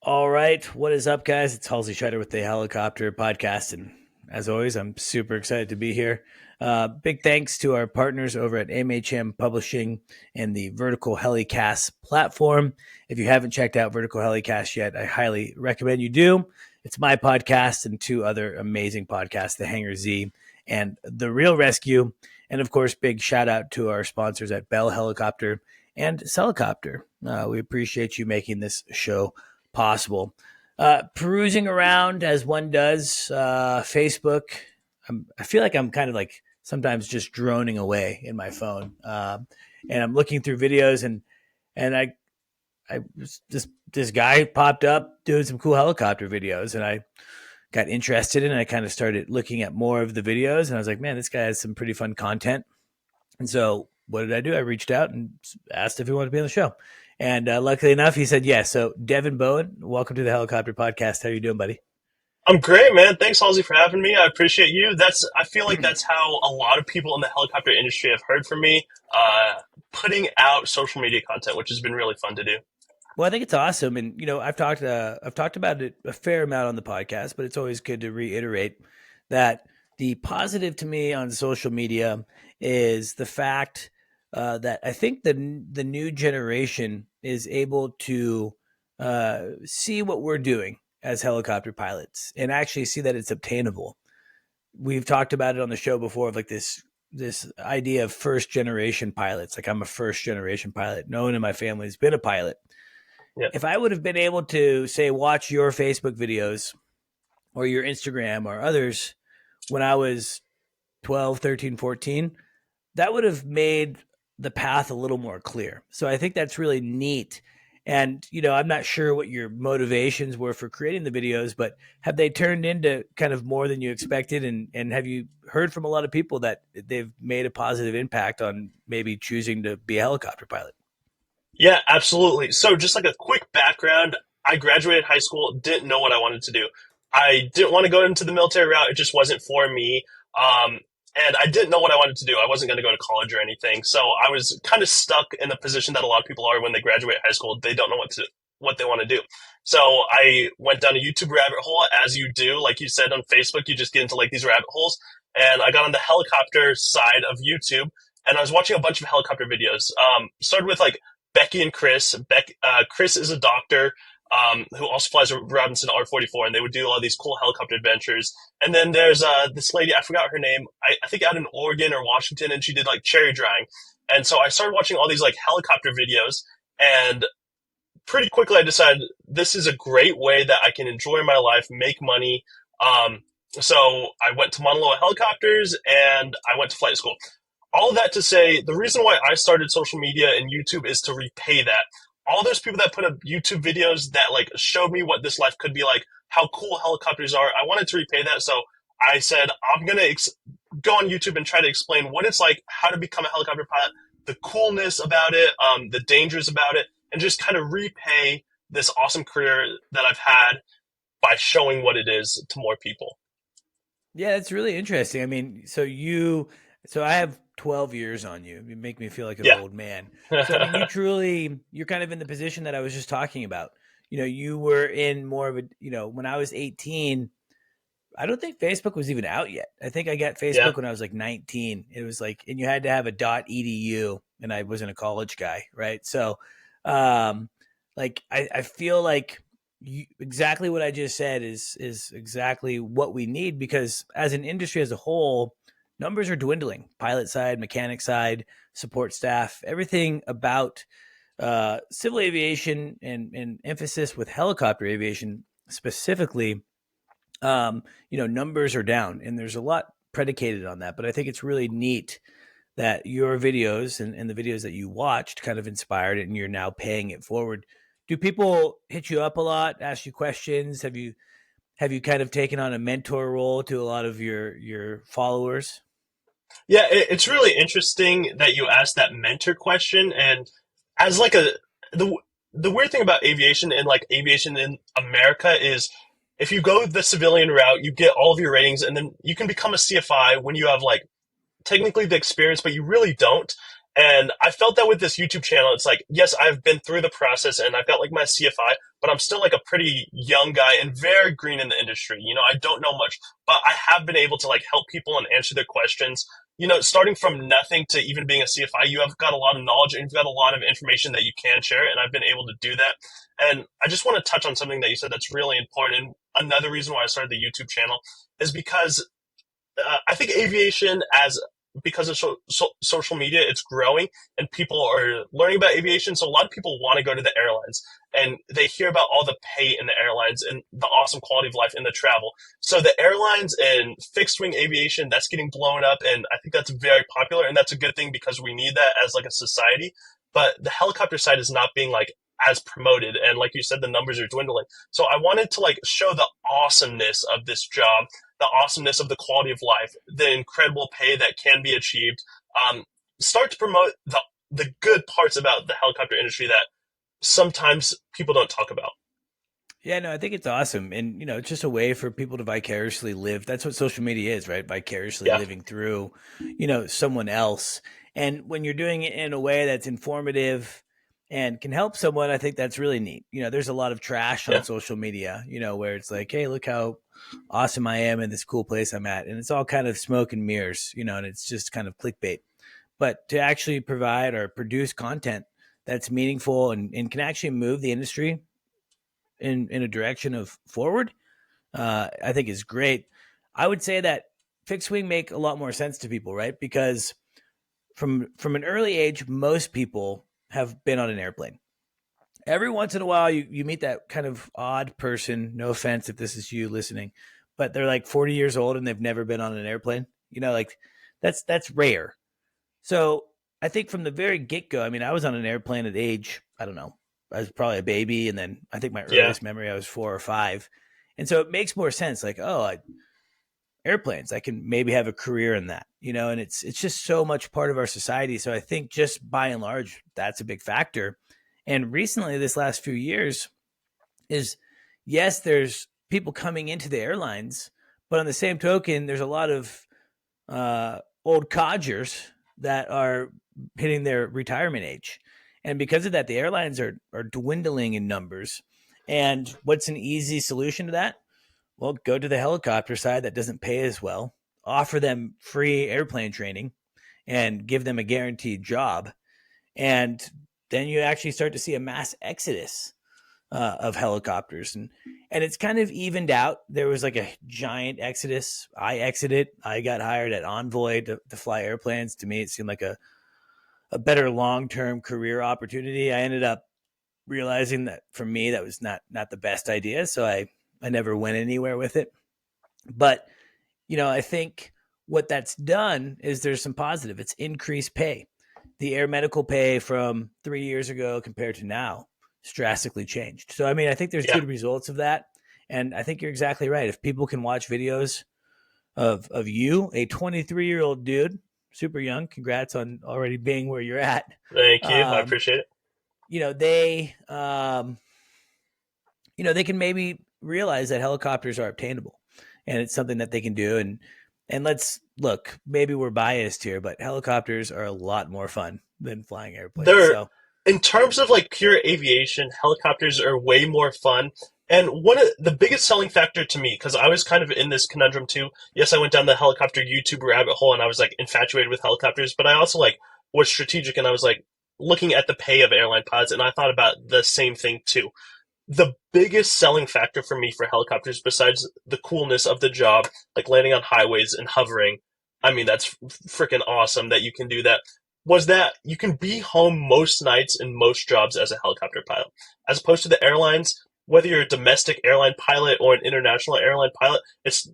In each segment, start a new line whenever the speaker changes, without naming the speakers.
All right. What is up, guys? It's Halsey Schider with the Helicopter Podcast. And as always, I'm super excited to be here. Big thanks to our partners over at MHM Publishing and the Vertical Helicasts platform. If you haven't checked out Vertical Helicasts yet, I highly recommend you do. It's my podcast and two other amazing podcasts, The Hangar Z and The Real Rescue. And of course, big shout out to our sponsors at Bell Helicopter and Celicopter. We appreciate you making this show possible. Perusing around as one does, Facebook. I feel like I'm kind of like sometimes just droning away in my phone, and I'm looking through videos, and I was this guy popped up doing some cool helicopter videos, and I got interested in it. I kind of started looking at more of the videos, and I was like, man, this guy has some pretty fun content. And so what did I do? I reached out and asked if he wanted to be on the show. And luckily enough, he said yes. So Devin Bowen, welcome to the Helicopter Podcast. How are you doing, buddy?
I'm great, man. Thanks, Halsey, for having me. I appreciate you. I feel like that's how a lot of people in the helicopter industry have heard from me, putting out social media content, which has been really fun to do.
Well, I think it's awesome, and I've talked about it a fair amount on the podcast, but it's always good to reiterate that the positive to me on social media is the fact that I think the new generation is able to see what we're doing as helicopter pilots and actually see that it's obtainable. We've talked about it on the show before, of like this idea of first generation pilots. Like, I'm a first generation pilot. No one in my family has been a pilot.
Yeah.
If I would have been able to say watch your Facebook videos or your Instagram or others when I was 12, 13, 14, that would have made the path a little more clear. So I think that's really neat. And, I'm not sure what your motivations were for creating the videos, but have they turned into kind of more than you expected? And have you heard from a lot of people that they've made a positive impact on maybe choosing to be a helicopter pilot?
Yeah, absolutely. So just like a quick background, I graduated high school, didn't know what I wanted to do. I didn't want to go into the military route. It just wasn't for me. And I didn't know what I wanted to do. I wasn't going to go to college or anything. So I was kind of stuck in the position that a lot of people are when they graduate high school. They don't know what they want to do. So I went down a YouTube rabbit hole, as you do. Like you said, on Facebook, you just get into like these rabbit holes. And I got on the helicopter side of YouTube, and I was watching a bunch of helicopter videos. Started with like Becky and Chris. Chris is a doctor who also flies a Robinson R-44, and they would do all these cool helicopter adventures. And then there's this lady, I forgot her name, I think out in Oregon or Washington, and she did like cherry drying. And so I started watching all these like helicopter videos, and pretty quickly I decided this is a great way that I can enjoy my life, make money. So I went to Mauna Loa Helicopters, and I went to flight school. All that to say, the reason why I started social media and YouTube is to repay that. All those people that put up YouTube videos that like showed me what this life could be like, how cool helicopters are, I wanted to repay that. So I said, I'm going to go on YouTube and try to explain what it's like, how to become a helicopter pilot, the coolness about it, the dangers about it, and just kind of repay this awesome career that I've had by showing what it is to more people.
Yeah, it's really interesting. I mean, so I have 12 years on you. You make me feel like an
Yeah.
old man. So, I mean, you're kind of in the position that I was just talking about. You were in more of a, when I was 18, I don't think Facebook was even out yet. I think I got
Yeah.
Facebook when I was like 19. It was like, and you had to have a .edu, and I wasn't a college guy, right? So, like, I feel like exactly what I just said is exactly what we need, because as an industry as a whole, numbers are dwindling. Pilot side, mechanic side, support staff, everything about civil aviation and emphasis with helicopter aviation specifically. Numbers are down, and there's a lot predicated on that. But I think it's really neat that your videos and the videos that you watched kind of inspired it and you're now paying it forward. Do people hit you up a lot, ask you questions? Have you kind of taken on a mentor role to a lot of your followers?
Yeah, it's really interesting that you asked that mentor question. And as like the the weird thing about aviation and like aviation in America is if you go the civilian route, you get all of your ratings, and then you can become a CFI when you have like technically the experience, but you really don't. And I felt that with this YouTube channel. It's like, yes, I've been through the process and I've got like my CFI, but I'm still like a pretty young guy and very green in the industry. I don't know much, but I have been able to like help people and answer their questions. Starting from nothing to even being a CFI, you have got a lot of knowledge and you've got a lot of information that you can share. And I've been able to do that. And I just want to touch on something that you said that's really important. And another reason why I started the YouTube channel is because I think aviation, as because of social media, it's growing and people are learning about aviation. So a lot of people want to go to the airlines and they hear about all the pay in the airlines and the awesome quality of life in the travel. So the airlines and fixed wing aviation, that's getting blown up. And I think that's very popular. And that's a good thing because we need that as like a society. But the helicopter side is not being like as promoted. And like you said, the numbers are dwindling. So I wanted to like show the awesomeness of this job, the awesomeness of the quality of life, the incredible pay that can be achieved. Um, Start to promote the good parts about the helicopter industry that sometimes people don't talk about.
Yeah, no, I think it's awesome. And, it's just a way for people to vicariously live. That's what social media is, right? Vicariously
Yeah,
living through, someone else. And when you're doing it in a way that's informative and can help someone, I think that's really neat. There's a lot of trash on
yeah,
social media, where it's like, hey, look how awesome I am in this cool place I'm at. And it's all kind of smoke and mirrors, and it's just kind of clickbait. But to actually provide or produce content that's meaningful and can actually move the industry in a direction of forward, I think is great. I would say that fixed wing make a lot more sense to people, right? Because from an early age, most people have been on an airplane. Every once in a while, you meet that kind of odd person. No offense if this is you listening, but they're like 40 years old and they've never been on an airplane. Like that's rare. So I think from the very get go, I mean, I was on an airplane at age, I don't know, I was probably a baby. And then I think my
yeah,
earliest memory, I was 4 or 5. And so it makes more sense like, airplanes, I can maybe have a career in that, and it's just so much part of our society. So I think just by and large, that's a big factor. And recently, this last few years, is yes, there's people coming into the airlines, but on the same token, there's a lot of old codgers that are hitting their retirement age. And because of that, the airlines are dwindling in numbers. And what's an easy solution to that? Well, go to the helicopter side that doesn't pay as well, offer them free airplane training, and give them a guaranteed job. And then you actually start to see a mass exodus of helicopters, and it's kind of evened out. There was like a giant exodus. I exited. I got hired at Envoy to fly airplanes. To me, it seemed like a better long term career opportunity. I ended up realizing that for me that was not the best idea, so I never went anywhere with it. But I think what that's done is there's some positive. It's increased pay. The air medical pay from 3 years ago compared to now is drastically changed. So I mean, I think there's
yeah.
good results of that. And I think you're exactly right. If people can watch videos of you, a 23-year-old dude, super young, congrats on already being where you're at.
Thank you. I
Um,
appreciate it.
they they can maybe realize that helicopters are obtainable and it's something that they can do. And let's look, maybe we're biased here, but helicopters are a lot more fun than flying airplanes.
They're
So
In terms of like pure aviation, helicopters are way more fun. And one of the biggest selling factor to me, because I was kind of in this conundrum too. Yes, I went down the helicopter YouTube rabbit hole and I was like infatuated with helicopters, but I also like was strategic and I was like looking at the pay of airline pilots and I thought about the same thing too. The biggest selling factor for me for helicopters, besides the coolness of the job, like landing on highways and hovering, I mean, that's freaking awesome that you can do that, was that you can be home most nights in most jobs as a helicopter pilot. As opposed to the airlines, whether you're a domestic airline pilot or an international airline pilot, it's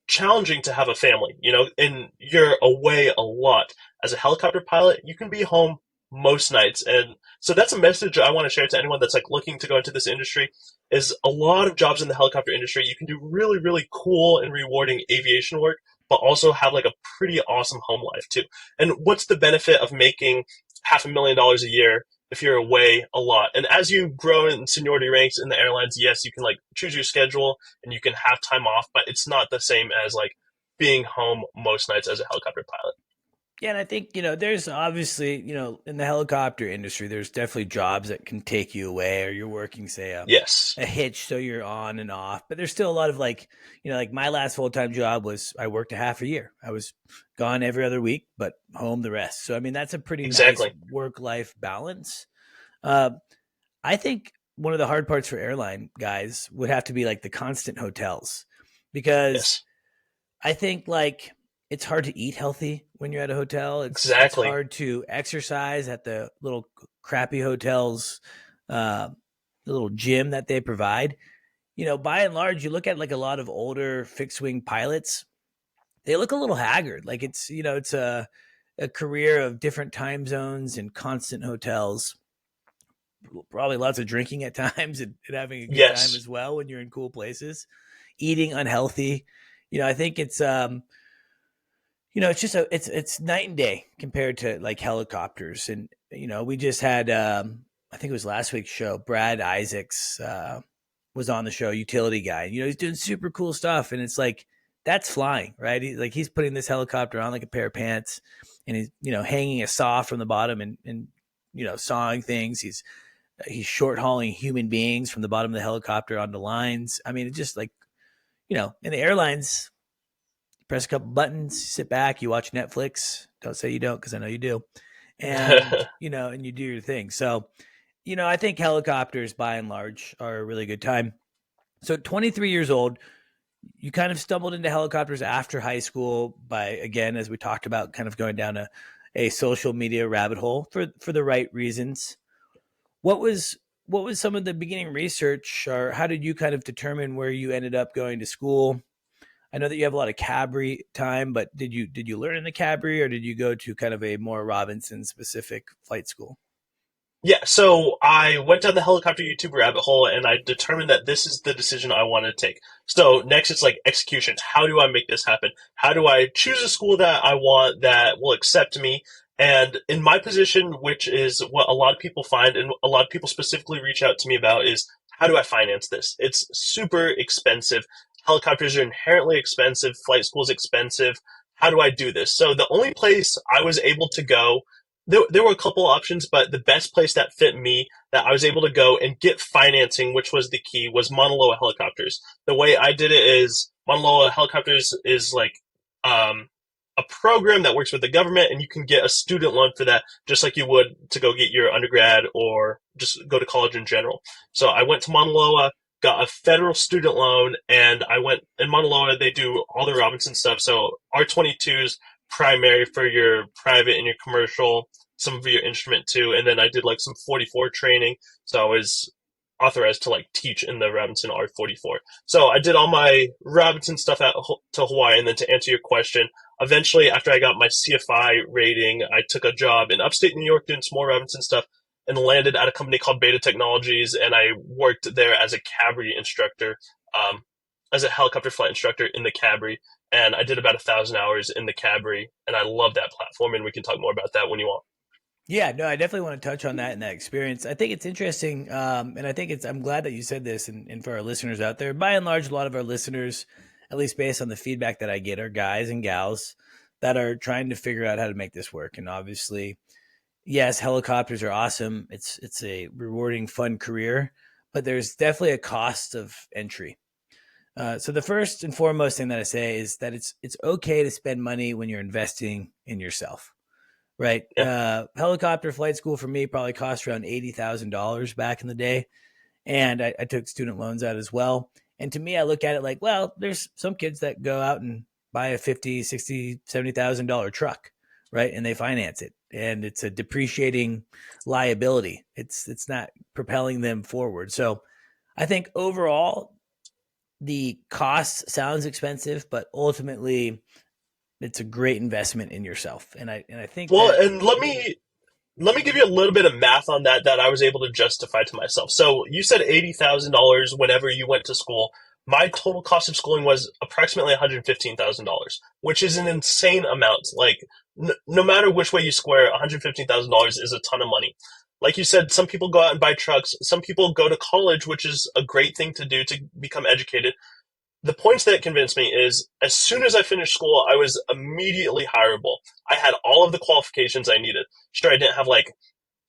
challenging to have a family, and you're away a lot. As a helicopter pilot, you can be home most nights. And so that's a message I want to share to anyone that's like looking to go into this industry is a lot of jobs in the helicopter industry. You can do really, really cool and rewarding aviation work, but also have like a pretty awesome home life too. And what's the benefit of making $500,000 a year if you're away a lot? And as you grow in seniority ranks in the airlines, yes, you can like choose your schedule and you can have time off, but it's not the same as like being home most nights as a helicopter pilot.
Yeah, and I think, there's obviously, in the helicopter industry, there's definitely jobs that can take you away, or you're working, say,
Yes.
a hitch, so you're on and off. But there's still a lot of like, like my last full time job was I worked a half a year. I was gone every other week, but home the rest. So I mean, that's a pretty nice
Exactly.
work life balance. Uh, I think one of the hard parts for airline guys would have to be like the constant hotels, because
Yes.
I think like it's hard to eat healthy when you're at a hotel. It's
Exactly.
hard to exercise at the little crappy hotels, the little gym that they provide. By and large, you look at like a lot of older fixed wing pilots, they look a little haggard. Like it's a career of different time zones and constant hotels, probably lots of drinking at times, and having a good time
Yes.
as well when you're in cool places, eating unhealthy. I think it's just it's night and day compared to like helicopters. And we just had I think it was last week's show, Brad Isaacs was on the show, utility guy. He's doing super cool stuff, and it's like that's flying, right? He's putting this helicopter on like a pair of pants, and he's hanging a saw from the bottom, and sawing things. He's short hauling human beings from the bottom of the helicopter onto lines. I mean, it's just like, in the airlines, you press a couple buttons, sit back, you watch Netflix. Don't say you don't, because I know you do. And, and you do your thing. So, I think helicopters by and large are a really good time. So 23 years old, you kind of stumbled into helicopters after high school by, again, as we talked about, kind of going down a social media rabbit hole for the right reasons. What was some of the beginning research, or how did you kind of determine where you ended up going to school? I know that you have a lot of Cabri time, but did you learn in the Cabri, or did you go to kind of a more Robinson specific flight school?
Yeah, so I went down the helicopter YouTube rabbit hole and I determined that this is the decision I want to take. So next it's like execution. How do I make this happen? How do I choose a school that I want that will accept me? And in my position, which is what a lot of people find and a lot of people specifically reach out to me about, is how do I finance this? It's super expensive. Helicopters are inherently expensive. Flight school is expensive. How do I do this? So the only place I was able to go, there were a couple options, but the best place that fit me that I was able to go and get financing, which was the key, was Mauna Loa Helicopters. The way I did it is Mauna Loa Helicopters is like um, a program that works with the government, and you can get a student loan for that, just like you would to go get your undergrad or just go to college in general. So I went to Mauna Loa, got a federal student loan, and I went in Mauna Loa. They do all the Robinson stuff. So R-22s primary for your private and your commercial, some of your instrument too, and then I did like some 44 training, so I was authorized to like teach in the Robinson R44. So I did all my Robinson stuff to Hawaii, and then to answer your question, eventually after I got my CFI rating, I took a job in upstate New York doing some more Robinson stuff, and landed at a company called Beta Technologies, and I worked there as a Cabri instructor, um, as a helicopter flight instructor in the Cabri, and I did about 1,000 hours in the Cabri, and I love that platform. And we can talk more about that when you want.
Yeah, no, I definitely want to touch on that and that experience. I think it's interesting, and I think I'm glad that you said this, and for our listeners out there, by and large, a lot of our listeners, at least based on the feedback that I get, are guys and gals that are trying to figure out how to make this work. And obviously, yes, helicopters are awesome. It's a rewarding, fun career, but there's definitely a cost of entry. So the first and foremost thing that I say is that it's okay to spend money when you're investing in yourself, right?
Yeah.
Helicopter flight school for me probably cost around $80,000 back in the day, and I took student loans out as well. And to me, I look at it like, well, there's some kids that go out and buy a 50, 60, $70,000 truck, right? And they finance it, and it's a depreciating liability. It's not propelling them forward. So I think overall, the cost sounds expensive, but ultimately it's a great investment in yourself. And I think
Well,
that
and let me give you a little bit of math on that that I was able to justify to myself. So you said $80,000 whenever you went to school. My total cost of schooling was approximately $115,000, which is an insane amount. Like, no matter which way you square it, $115,000 is a ton of money. Like you said, some people go out and buy trucks. Some people go to college, which is a great thing to do to become educated. The points that convinced me is as soon as I finished school, I was immediately hireable. I had all of the qualifications I needed. Sure, I didn't have like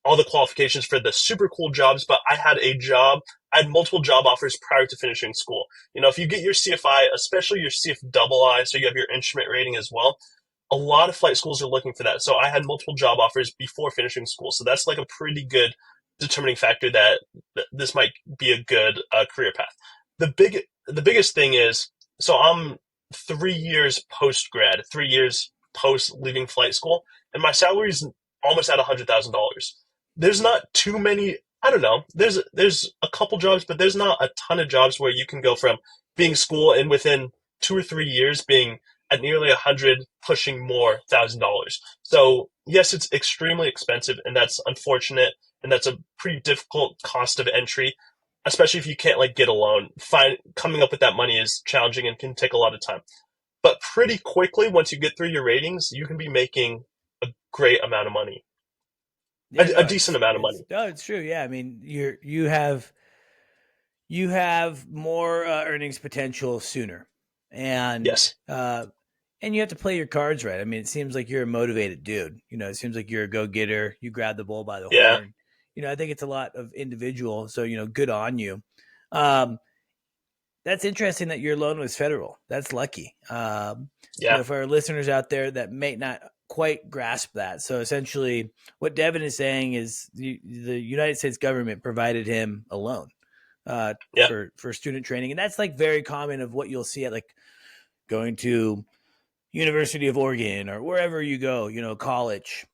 all the qualifications for the super cool jobs, but I had a job. I had multiple job offers prior to finishing school. You know, if you get your CFI, especially your CF double I, so you have your instrument rating as well, a lot of flight schools are looking for that. So I had multiple job offers before finishing school. So that's like a pretty good determining factor that this might be a good career path. The biggest thing is, so I'm 3 years post grad, 3 years post leaving flight school, and my salary is almost at $100,000. There's not too many. I don't know. There's a couple jobs, but there's not a ton of jobs where you can go from being school and within 2 or 3 years being at nearly 100, pushing more $1,000. So yes, it's extremely expensive, and that's unfortunate, and that's a pretty difficult cost of entry, especially if you can't like get a loan. Coming up with that money is challenging and can take a lot of time. But pretty quickly, once you get through your ratings, you can be making a great amount of money,
yeah,
a
no,
decent amount of
it's
money.
no, it's true. Yeah, I mean, you have more earnings potential sooner, and
Yes.
uh, and you have to play your cards right. I mean, it seems like you're a motivated dude. It seems like you're a go getter. You grab the bull by the
Yeah.
horn. I think it's a lot of individual. So good on you. Um, that's interesting that your loan was federal. That's lucky.
Yeah.
For our listeners out there that may not quite grasp that. So essentially, what Devin is saying is the United States government provided him a loan
Yeah.
for student training, and that's like very common of what you'll see at like going to University of Oregon or wherever you go. College.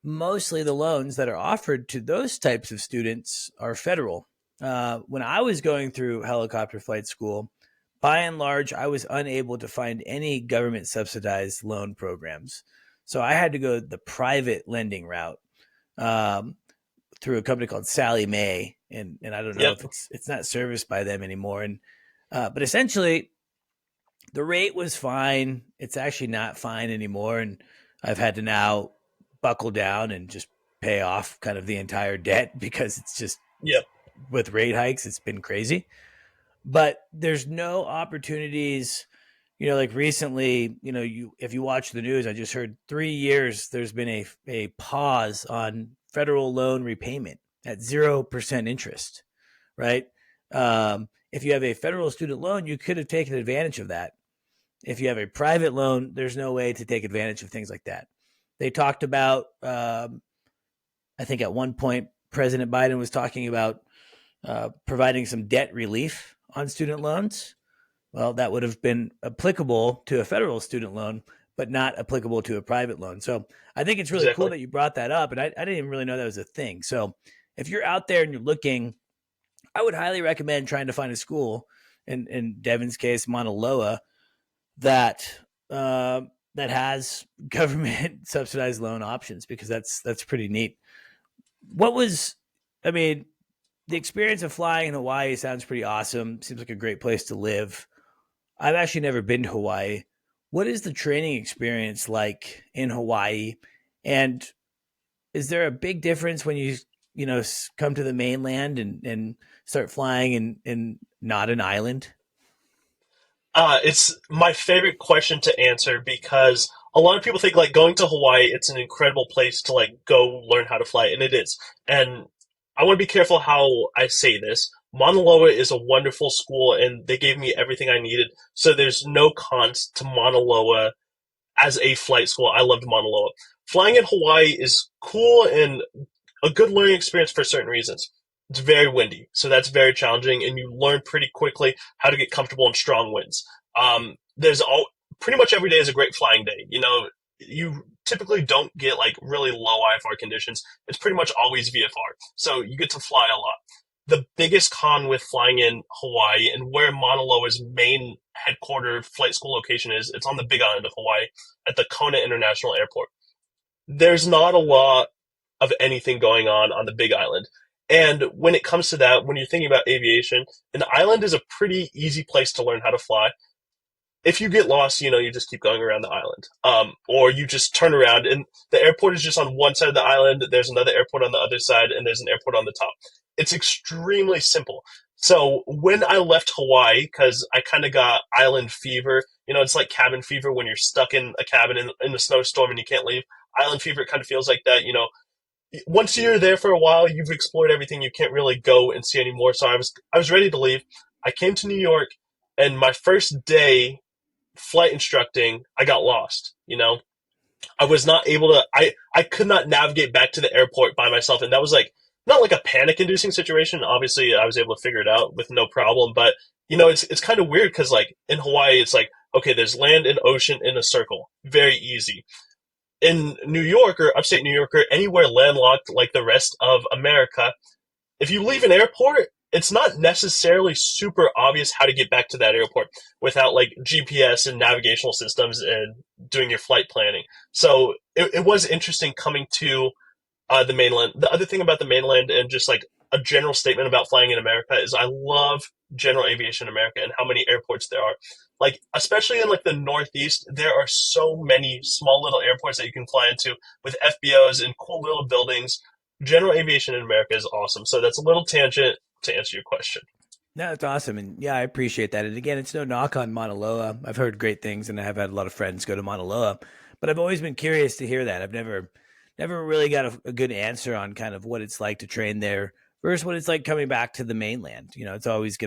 Mostly the loans that are offered to those types of students are federal. When I was going through helicopter flight school, by and large, I was unable to find any government subsidized loan programs. So I had to go the private lending route um, through a company called Sally Mae, and I don't know
Yep.
if it's not serviced by them anymore. And but essentially, the rate was fine. It's actually not fine anymore, and I've had to now buckle down and just pay off kind of the entire debt because it's just
Yep.
with rate hikes, it's been crazy. But there's no opportunities. Like recently, if you watch the news, I just heard 3 years there's been a pause on federal loan repayment at 0% interest, right? If you have a federal student loan, you could have taken advantage of that. If you have a private loan, there's no way to take advantage of things like that. They talked about, I think at one point, President Biden was talking about providing some debt relief on student loans. Well, that would have been applicable to a federal student loan, but not applicable to a private loan. So I think it's really cool
Exactly.
that you brought that up. And I didn't even really know that was a thing. So if you're out there and you're looking, I would highly recommend trying to find a school, in Devin's case, Mauna Loa, that uh, that has government subsidized loan options, because that's pretty neat. What was, I mean, the experience of flying in Hawaii sounds pretty awesome. Seems like a great place to live. I've actually never been to Hawaii. What is the training experience like in Hawaii? And is there a big difference when you come to the mainland and start flying in not an island?
It's my favorite question to answer because a lot of people think like going to Hawaii, it's an incredible place to like go learn how to fly, and it is. And I want to be careful how I say this. Mauna Loa is a wonderful school, and they gave me everything I needed. So there's no cons to Mauna Loa as a flight school. I loved Mauna Loa. Flying in Hawaii is cool and a good learning experience for certain reasons. It's very windy, so that's very challenging, and you learn pretty quickly how to get comfortable in strong winds. There's all Pretty much every day is a great flying day. You typically don't get like really low IFR conditions. It's pretty much always VFR, so you get to fly a lot. the biggest con with flying in Hawaii and where Mauna Loa's main headquarter flight school location is, it's on the Big Island of Hawaii at the Kona International Airport. There's not a lot of anything going on the Big Island. And when it comes to that, when you're thinking about aviation, an island is a pretty easy place to learn how to fly. If you get lost, you just keep going around the island. Or you just turn around and the airport is just on one side of the island. There's another airport on the other side and there's an airport on the top. It's extremely simple. So when I left Hawaii, because I kind of got island fever, it's like cabin fever when you're stuck in a cabin in a snowstorm and you can't leave. Island fever, it kind of feels like that. Once you're there for a while, you've explored everything. You can't really go and see anymore. So I was ready to leave. I came to New York, and my first day flight instructing, I got lost. I was not able to. I could not navigate back to the airport by myself, and that was like not like a panic-inducing situation. Obviously, I was able to figure it out with no problem. But it's kind of weird because like in Hawaii, it's like okay, there's land and ocean in a circle, very easy. In New York or upstate New York or anywhere landlocked like the rest of America, if you leave an airport, it's not necessarily super obvious how to get back to that airport without like GPS and navigational systems and doing your flight planning. So it was interesting coming to the mainland. The other thing about the mainland and just like a general statement about flying in America is I love general aviation in America and how many airports there are. Like, especially in like the Northeast, there are so many small little airports that you can fly into with FBOs and cool little buildings. General aviation in America is awesome. So that's a little tangent to answer your question.
No, that's awesome. And yeah, I appreciate that. And again, it's no knock on Mauna Loa. I've heard great things and I have had a lot of friends go to Mauna Loa, but I've always been curious to hear that. I've never really got a good answer on kind of what it's like to train there versus what it's like coming back to the mainland. It's always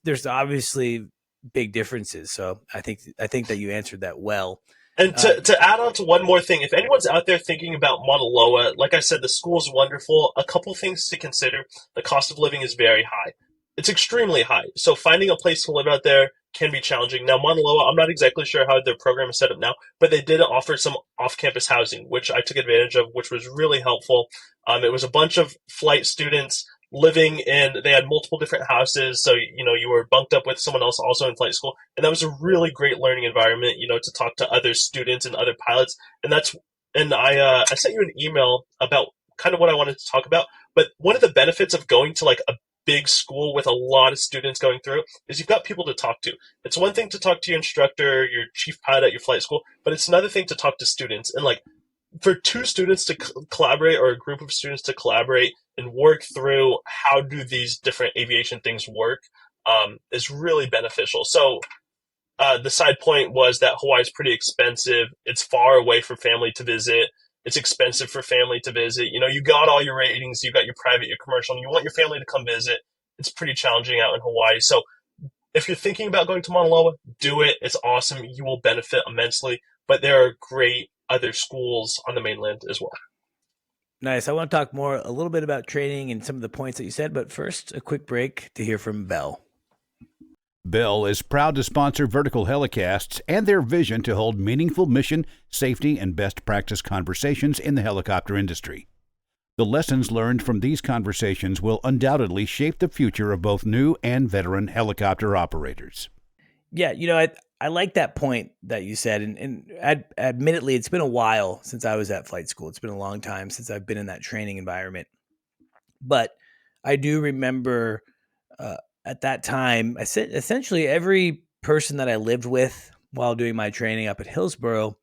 there's obviously big differences. So I think that you answered that well.
And to add on to one more thing, if anyone's out there thinking about Mauna Loa, like I said, the school's wonderful. A couple things to consider. The cost of living is very high. It's extremely high. So finding a place to live out there can be challenging. Now, Mauna Loa, I'm not exactly sure how their program is set up now, but they did offer some off-campus housing, which I took advantage of, which was really helpful. It was a bunch of flight students living in, they had multiple different houses. So, you were bunked up with someone else also in flight school. And that was a really great learning environment, to talk to other students and other pilots. And I sent you an email about kind of what I wanted to talk about. But one of the benefits of going to like a big school with a lot of students going through is you've got people to talk to. It's one thing to talk to your instructor, your chief pilot at your flight school, but it's another thing to talk to students. And like for two students to collaborate or a group of students to collaborate and work through how do these different aviation things work is really beneficial. So the side point was that Hawaii is pretty expensive. It's far away for family to visit. It's expensive for family to visit. You got all your ratings, you got your private, your commercial, and you want your family to come visit. It's pretty challenging out in Hawaii. So if you're thinking about going to Mauna Loa, do it. It's awesome. You will benefit immensely. But there are great other schools on the mainland as well.
Nice. I want to talk a little bit about training and some of the points that you said, but first, a quick break to hear from Bell.
Bell is proud to sponsor Vertical Helicasts and their vision to hold meaningful mission, safety, and best practice conversations in the helicopter industry. The lessons learned from these conversations will undoubtedly shape the future of both new and veteran helicopter operators.
Yeah, I like that point that you said, and admittedly, it's been a while since I was at flight school. It's been a long time since I've been in that training environment. But I do remember at that time, I said essentially every person that I lived with while doing my training up at Hillsborough,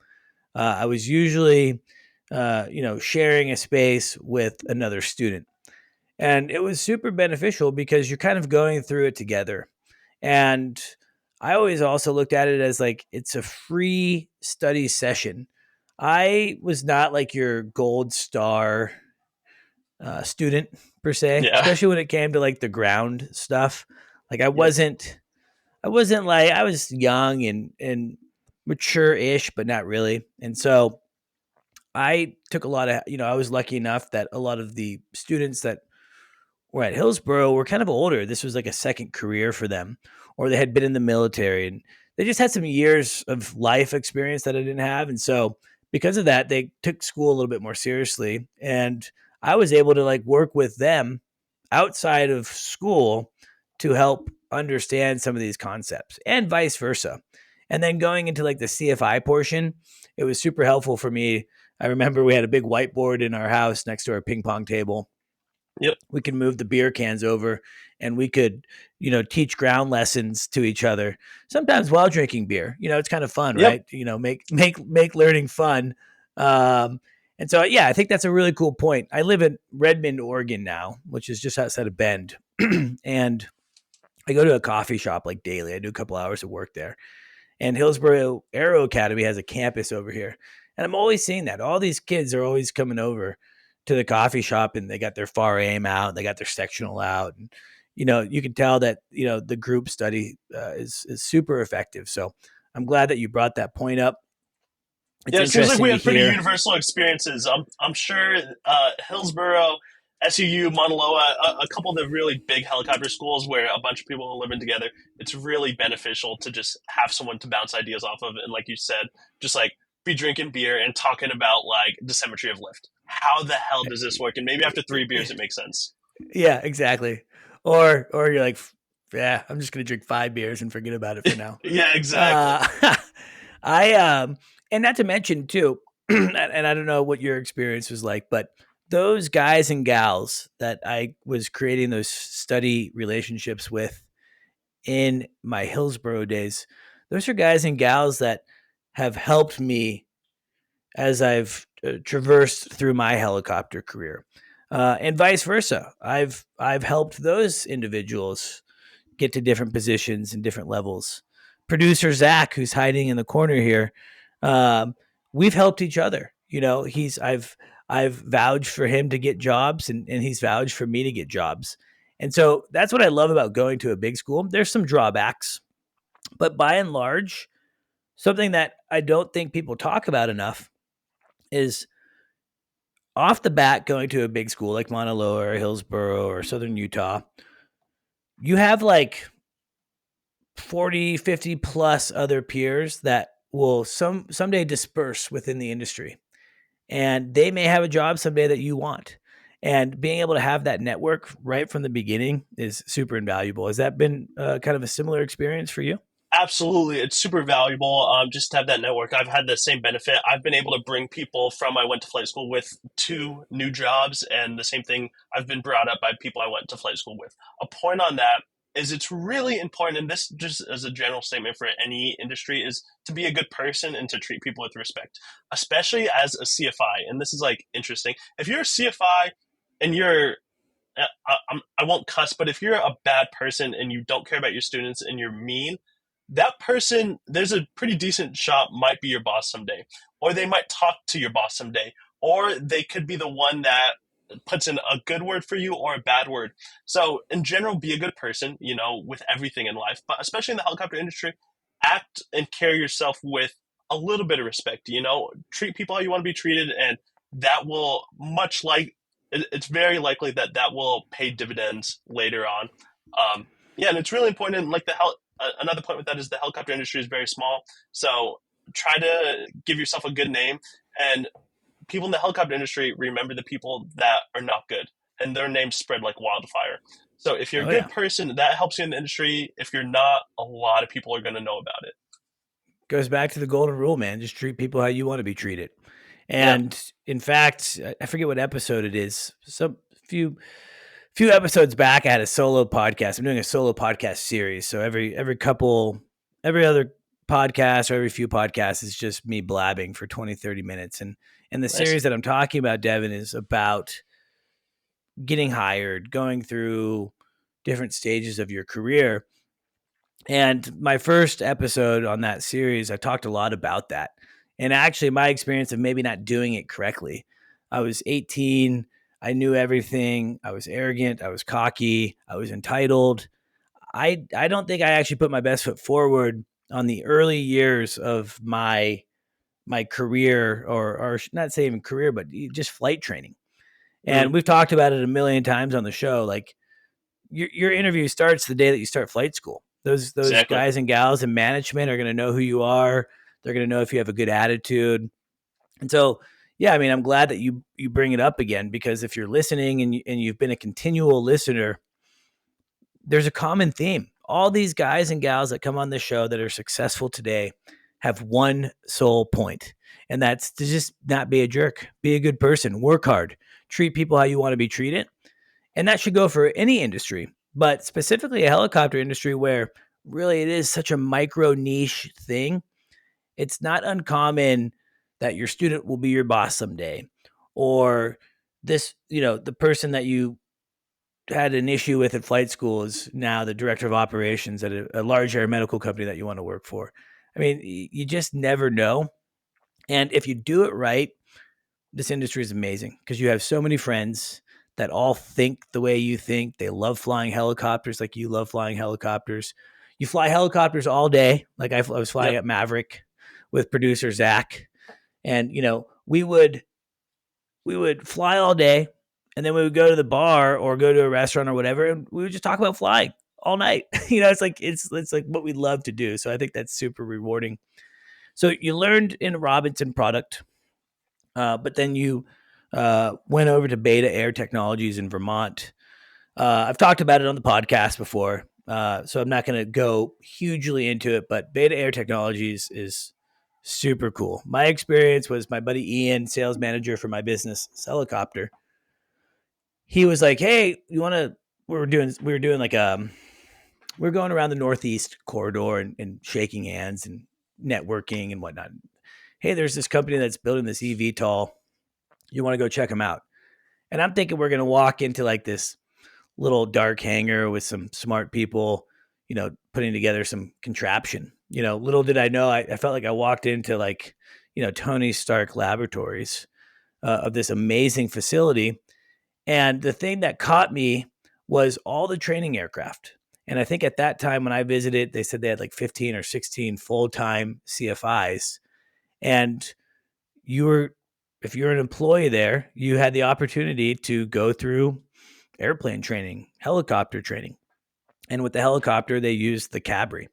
I was usually, sharing a space with another student. And it was super beneficial because you're kind of going through it together. And I always also looked at it as like it's a free study session. I was not like your gold star student per se,
Yeah.
especially when it came to like the ground stuff. Like I wasn't like I was young and mature-ish, but not really. And so I took a lot of, I was lucky enough that a lot of the students that were at Hillsborough were kind of older. This was like a second career for them, or they had been in the military and they just had some years of life experience that I didn't have. And so because of that, they took school a little bit more seriously. And I was able to like work with them outside of school to help understand some of these concepts and vice versa. And then going into like the CFI portion, it was super helpful for me. I remember we had a big whiteboard in our house next to our ping pong table.
Yep.
We could move the beer cans over and we could, teach ground lessons to each other, sometimes while drinking beer. It's kind of fun,
Yep.
right? Make learning fun. And so, yeah, I think that's a really cool point. I live in Redmond, Oregon now, which is just outside of Bend. And I go to a coffee shop like daily. I do a couple hours of work there. And Hillsborough Aero Academy has a campus over here. And I'm always seeing that. All these kids are always coming over to the coffee shop and they got their FAR aim out, they got their sectional out. And, you can tell that, the group study is super effective. So I'm glad that you brought that point up. It's
Yeah, it seems like
interesting
we
to
had pretty
hear.
universal experiences. I'm sure Hillsborough, SUU, Mauna Loa, a couple of the really big helicopter schools where a bunch of people are living together. It's really beneficial to just have someone to bounce ideas off of, and like you said, just like be drinking beer and talking about like the symmetry of lift. How the hell does this work? And maybe after 3 beers, it makes sense.
Yeah, exactly. Or you're like, yeah, I'm just gonna drink 5 beers and forget about it for now.
Yeah, exactly.
I and not to mention too, and I don't know what your experience was like, but those guys and gals that I was creating those study relationships with in my Hillsborough days, those are guys and gals that have helped me as I've traversed through my helicopter career, and vice versa. I've helped those individuals get to different positions and different levels. Producer Zach, who's hiding in the corner here, um, we've helped each other. I've vouched for him to get jobs, and he's vouched for me to get jobs. And so that's what I love about going to a big school. There's some drawbacks, but by and large, something that I don't think people talk about enough is off the bat going to a big school like Mauna Loa or Hillsborough or Southern Utah. You have like 40, 50 plus other peers that will someday disperse within the industry. And they may have a job someday that you want. And being able to have that network right from the beginning is super invaluable. Has that been kind of a similar experience for you?
Absolutely. It's super valuable just to have that network. I've had the same benefit. I've been able to bring people from I went to flight school with to new jobs, and the same thing I've been brought up by people I went to flight school with. A point on that is it's really important, and this just as a general statement for any industry, is to be a good person and to treat people with respect, especially as a CFI. And this is like interesting. If you're a CFI and you're I won't cuss, but if you're a bad person and you don't care about your students and you're mean, that person, there's a pretty decent shot, might be your boss someday, or they might talk to your boss someday, or they could be the one that puts in a good word for you or a bad word. So, in general, be a good person, with everything in life, but especially in the helicopter industry, act and carry yourself with a little bit of respect, treat people how you want to be treated, and that will, it's very likely that that will pay dividends later on. Yeah, and it's really important, like another point with that is the helicopter industry is very small. So try to give yourself a good name. And people in the helicopter industry remember the people that are not good, and their names spread like wildfire. So if you're a
Oh,
good
yeah.
person, that helps you in the industry. If you're not, a lot of people are going to know about it.
Goes back to the golden rule, man. Just treat people how you want to be treated.
Yeah,
And in fact, I forget what episode it is. Some few episodes back, I had a solo podcast. I'm doing a solo podcast series. So every other podcast or every few podcasts is just me blabbing for 20, 30 minutes. And the
nice.
series that I'm talking about, Devin, is about getting hired, going through different stages of your career. And my first episode on that series, I talked a lot about that. And actually, my experience of maybe not doing it correctly. I was 18. I knew everything. I was arrogant. I was cocky. I was entitled. I don't think I actually put my best foot forward on the early years of my career, or not say even career, but just flight training.
Mm,
And we've talked about it a million times on the show. Like your interview starts the day that you start flight school. Those
exactly.
guys and gals in management are going to know who you are. They're going to know if you have a good attitude. And so, Yeah, I mean, I'm glad that you bring it up again, because if you're listening and you've been a continual listener, there's a common theme. All these guys and gals that come on the show that are successful today have one sole point, and that's to just not be a jerk, be a good person, work hard, treat people how you want to be treated. And that should go for any industry, but specifically a helicopter industry where really it is such a micro niche thing. It's not uncommon that your student will be your boss someday, or this, the person that you had an issue with at flight school is now the director of operations at a large air medical company that you want to work for. I mean, you just never know. And if you do it right, this industry is amazing because you have so many friends that all think the way you think. They love flying helicopters like you love flying helicopters. You fly helicopters all day. Like I was flying
Yep.
at Maverick with producer Zach, and we would fly all day, and then we would go to the bar or go to a restaurant or whatever, and we would just talk about flying all night. It's like what we love to do. So I think that's super rewarding. So you learned in Robinson product, but then you went over to Beta Air Technologies in Vermont. I've talked about it on the podcast before, so I'm not going to go hugely into it, but Beta Air Technologies is super cool. My experience was my buddy Ian, sales manager for my business, Helicopter. He was like, "Hey, you want to?" We were doing like we were going around the Northeast corridor and shaking hands and networking and whatnot. Hey, there's this company that's building this eVTOL. You want to go check them out? And I'm thinking we're going to walk into like this little dark hangar with some smart people, putting together some contraption. Little did I know, I felt like I walked into like, Tony Stark Laboratories of this amazing facility. And the thing that caught me was all the training aircraft. And I think at that time when I visited, they said they had like 15 or 16 full-time CFIs. And you were, if you're an employee there, you had the opportunity to go through airplane training, helicopter training. And with the helicopter, they used the Cabri.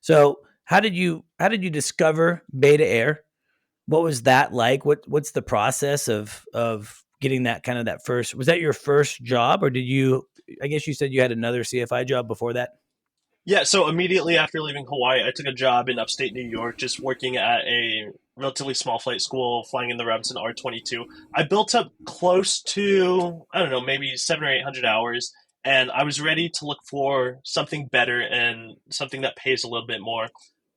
So how did you discover Beta Air? What was that like? What's the process of getting that kind of that first? Was that your first job, or did you? I guess you said you had another CFI job before that.
Yeah, so immediately after leaving Hawaii, I took a job in upstate New York, just working at a relatively small flight school, flying in the Robinson R-22. I built up close to, I don't know, maybe 700 or 800 hours, and I was ready to look for something better and something that pays a little bit more.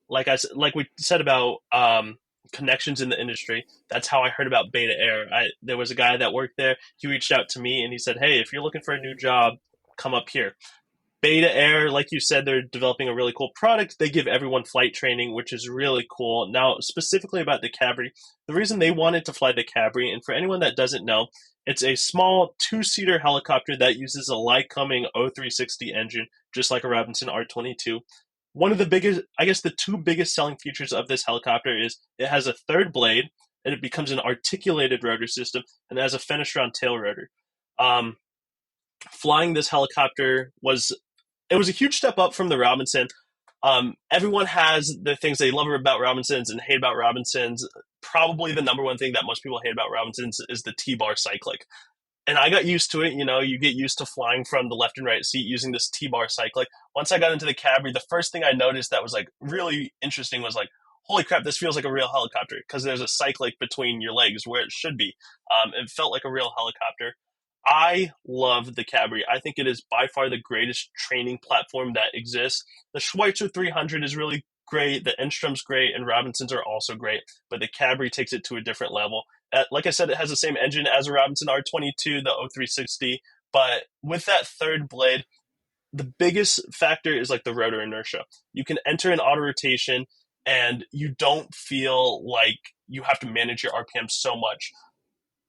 Like we said about connections in the industry, that's how I heard about Beta Air. There was a guy that worked there. He reached out to me and he said, "Hey, if you're looking for a new job, come up here." Beta Air, like you said, they're developing a really cool product. They give everyone flight training, which is really cool. Now, specifically about the Cabri, the reason they wanted to fly the Cabri, and for anyone that doesn't know, it's a small two-seater helicopter that uses a Lycoming O360 engine, just like a Robinson R-22. One of the biggest, I guess, the two biggest selling features of this helicopter is it has a third blade, and it becomes an articulated rotor system, and it has a fenestrant tail rotor. Um, Flying this helicopter was a huge step up from the Robinson. Everyone has the things they love about Robinsons and hate about Robinsons. Probably the number one thing that most people hate about Robinsons is the T-bar cyclic. And I got used to it. You get used to flying from the left and right seat using this T-bar cyclic. Once I got into the Cabri, the first thing I noticed that was like really interesting was like, holy crap, this feels like a real helicopter because there's a cyclic between your legs where it should be. It felt like a real helicopter. I love the Cabri. I think it is by far the greatest training platform that exists. The Schweitzer 300 is really great. The Enstrom's great, and Robinsons are also great. But the Cabri takes it to a different level. Like I said, it has the same engine as a Robinson R-22, the O360. But with that third blade, the biggest factor is like the rotor inertia. You can enter in auto rotation, and you don't feel like you have to manage your RPM so much.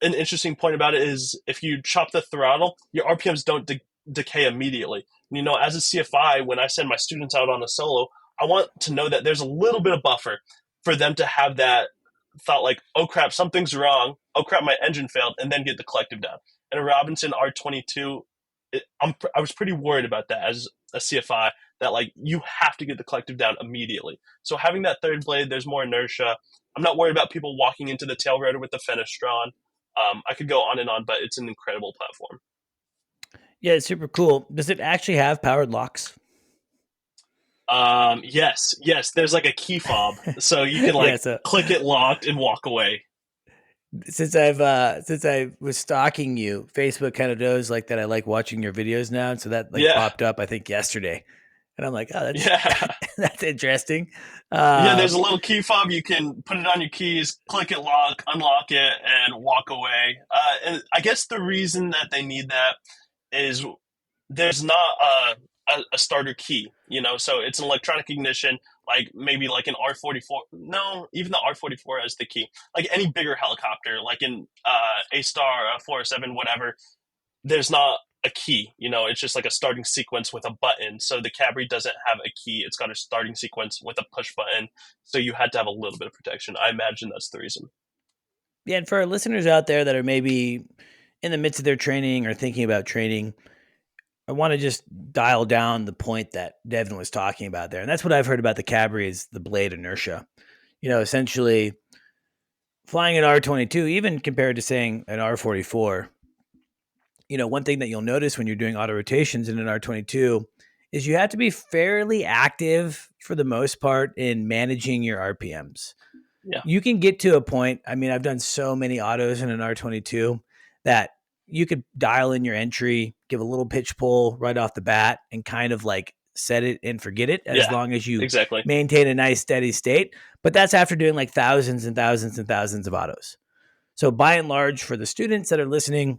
An interesting point about it is if you chop the throttle, your RPMs don't decay immediately. As a CFI, when I send my students out on a solo, I want to know that there's a little bit of buffer for them to have that thought like, oh crap, something's wrong. Oh crap, my engine failed, and then get the collective down. And a Robinson R-22, I was pretty worried about that as a CFI, that like you have to get the collective down immediately. So having that third blade, there's more inertia. I'm not worried about people walking into the tail rotor with the fenestron. I could go on, but it's an incredible platform.
Yeah, it's super cool. Does it actually have powered locks?
Yes. There's like a key fob, so you can
Yeah,
like
so
click it locked and walk away.
since I was stalking you, Facebook kind of knows like that I like watching your videos now, and so that like
Yeah,
popped up I think yesterday, and I'm like, oh, that's
yeah,
that's interesting.
yeah. There's a
Um,
little key fob. You can put it on your keys, click it, lock, unlock it, and walk away. And I guess the reason that they need that is there's not a starter key, so it's an electronic ignition, like maybe like an R44. No, even the R44 has the key. Like any bigger helicopter, like in A-Star, 407, whatever, there's not a key. It's just like a starting sequence with a button. So the Cabri doesn't have a key. It's got a starting sequence with a push button. So you had to have a little bit of protection. I imagine that's the reason.
yeah, and for our listeners out there that are maybe in the midst of their training or thinking about training, I want to just dial down the point that Devin was talking about there, and that's what I've heard about the Cabri is the blade inertia. Essentially flying an R22, even compared to saying an R44, one thing that you'll notice when you're doing auto rotations in an R22 is you have to be fairly active for the most part in managing your RPMs.
Yeah.
You can get to a point. I mean, I've done so many autos in an R22 that you could dial in your entry, give a little pitch pull right off the bat, and kind of like set it and forget it as
Yeah,
long as you
exactly.
maintain a nice steady state. But that's after doing like thousands and thousands and thousands of autos. So by and large, for the students that are listening,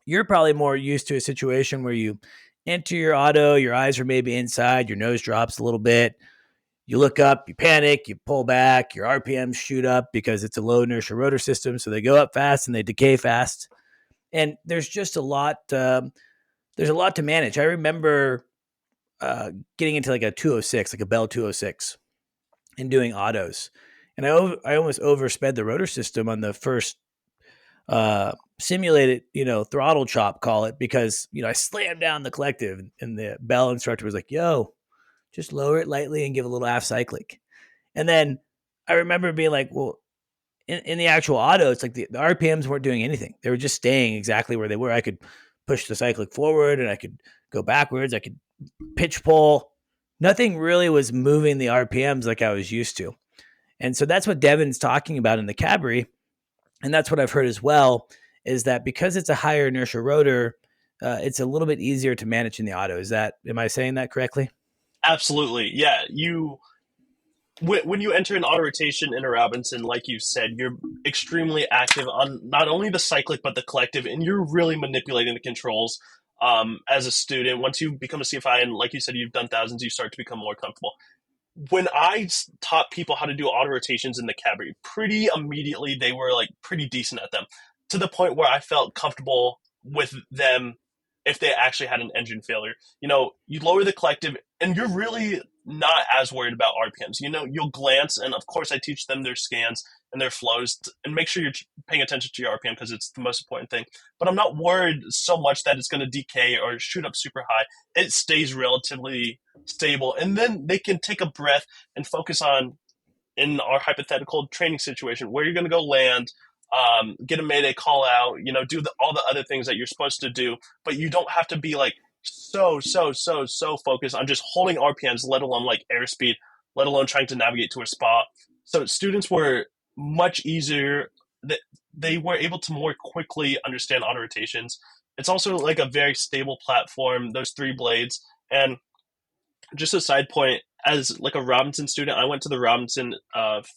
you're probably more used to a situation where you enter your auto, your eyes are maybe inside, your nose drops a little bit. You look up, you panic, you pull back, your RPMs shoot up because it's a low inertia rotor system. So they go up fast and they decay fast. And there's just a lot, there's a lot to manage. I remember getting into like a 206, like a Bell 206 and doing autos. And I almost oversped the rotor system on the first simulated, throttle chop, call it, because, I slammed down the collective and the Bell instructor was like, yo, just lower it lightly and give a little half cyclic. And then I remember being like, well, in the actual auto, it's like the RPMs weren't doing anything. They were just staying exactly where they were. I could push the cyclic forward and I could go backwards. I could pitch pull. Nothing really was moving the RPMs like I was used to. And so that's what Devin's talking about in the Cabri. And that's what I've heard as well, is that because it's a higher inertia rotor, it's a little bit easier to manage in the auto. Am I saying that correctly?
Absolutely. Yeah. When you enter an auto rotation in a Robinson, like you said, you're extremely active on not only the cyclic but the collective, and you're really manipulating the controls. As a student, once you become a CFI, and like you said, you've done thousands, you start to become more comfortable. When I taught people how to do auto rotations in the Cabri, pretty immediately they were like pretty decent at them, to the point where I felt comfortable with them if they actually had an engine failure. You lower the collective and you're really not as worried about RPMs. You'll glance, and of course I teach them their scans and their flows and make sure you're paying attention to your RPM because it's the most important thing. But I'm not worried so much that it's going to decay or shoot up super high. It stays relatively stable, and then they can take a breath and focus on, in our hypothetical training situation, where you're going to go land, get a mayday call out, do all the other things that you're supposed to do, but you don't have to be like so focused on just holding RPMs, let alone like airspeed, let alone trying to navigate to a spot. So students were much easier, that they were able to more quickly understand auto rotations. It's also like a very stable platform, those three blades. And just a side point, as like a Robinson student, I went to the Robinson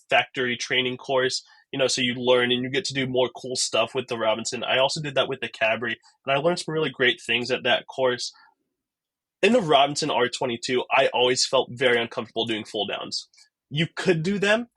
factory training course, so you learn and you get to do more cool stuff with the Robinson. I also did that with the Cabri, and I learned some really great things at that course. In the Robinson R22, I always felt very uncomfortable doing full downs. You could do them,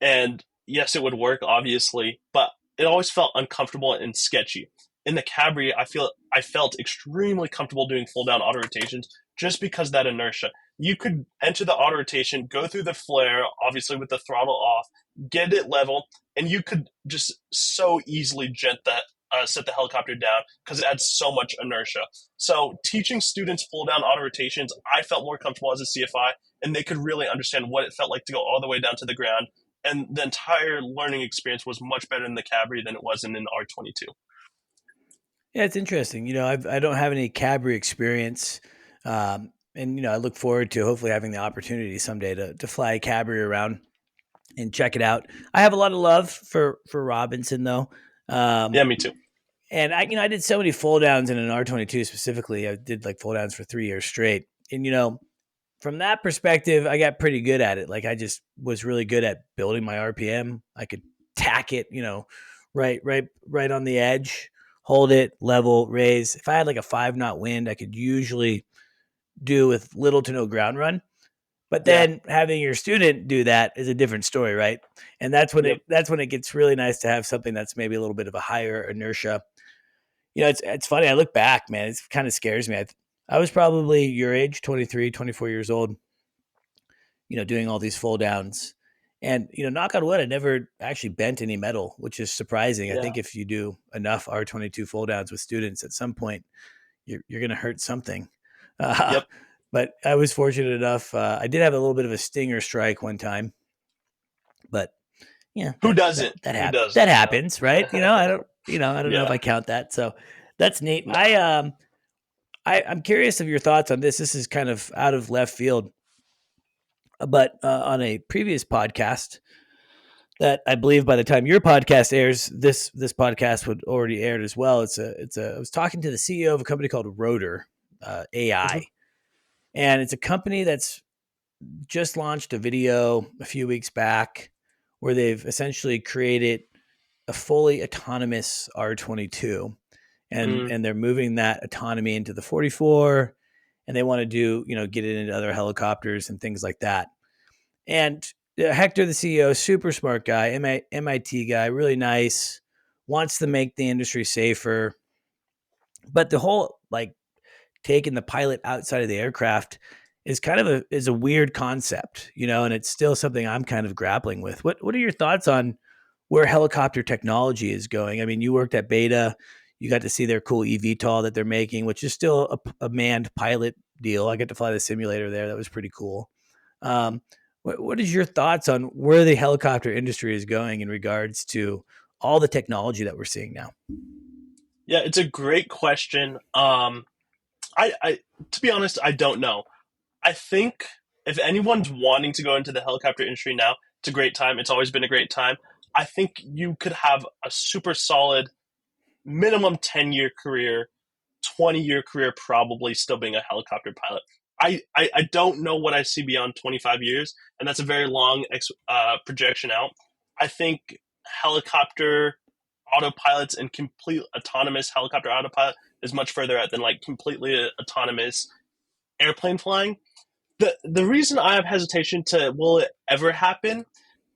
and yes, it would work, obviously, but it always felt uncomfortable and sketchy. In the Cabri, I felt extremely comfortable doing full down auto rotations just because of that inertia. You could enter the auto rotation, go through the flare, obviously with the throttle off, get it level, and you could just so easily set the helicopter down because it adds so much inertia. So teaching students full down auto rotations, I felt more comfortable as a CFI, and they could really understand what it felt like to go all the way down to the ground and the entire learning experience was much better in the Cabri than it was in an R22.
Yeah, it's interesting. I don't have any Cabri experience. And I look forward to hopefully having the opportunity someday to fly a Cabri around and check it out. I have a lot of love for Robinson though.
Yeah, me too.
And I did so many fold downs in an R22 specifically. I did like fold downs for 3 years straight. And from that perspective, I got pretty good at it. Like I just was really good at building my RPM. I could tack it, right on the edge, hold it, level, raise. If I had like a 5-knot wind, I could usually do with little to no ground run. But then having your student do that is a different story, right? And that's when it gets really nice to have something that's maybe a little bit of a higher inertia. It's funny. I look back, man. It kind of scares me. I was probably your age, 23, 24 years old, doing all these fold downs. And, knock on wood, I never actually bent any metal, which is surprising. I think if you do enough R22 fold downs with students at some point, you're going to hurt something. But I was fortunate enough. I did have a little bit of a stinger strike one time, but yeah,
Who doesn't?
That
Who doesn't?
that happens, right? I don't know if I count that. So that's neat.
No.
I'm curious of your thoughts on this. This is kind of out of left field, but on a previous podcast that I believe by the time your podcast airs, this podcast would already aired as well. I was talking to the CEO of a company called Rotor AI, and it's a company that's just launched a video a few weeks back where they've essentially created a fully autonomous R22. And they're moving that autonomy into the 44, and they want to do, get it into other helicopters and things like that. And Hector, the CEO, super smart guy, MIT guy, really nice, wants to make the industry safer. But the whole taking the pilot outside of the aircraft is kind of a weird concept, and it's still something I'm kind of grappling with. What are your thoughts on where helicopter technology is going? I mean, you worked at Beta. You got to see their cool eVTOL that they're making, which is still a manned pilot deal. I got to fly the simulator there. That was pretty cool. What is your thoughts on where the helicopter industry is going in regards to all the technology that we're seeing now?
Yeah, it's a great question. I to be honest, I don't know. I think if anyone's wanting to go into the helicopter industry now, it's a great time. It's always been a great time. I think you could have a super solid minimum 10-year career, 20-year career, probably still being a helicopter pilot. I don't know what I see beyond 25 years, and that's a very long projection out. I think helicopter autopilots and complete autonomous helicopter autopilot is much further out than completely autonomous airplane flying. The reason I have hesitation to will it ever happen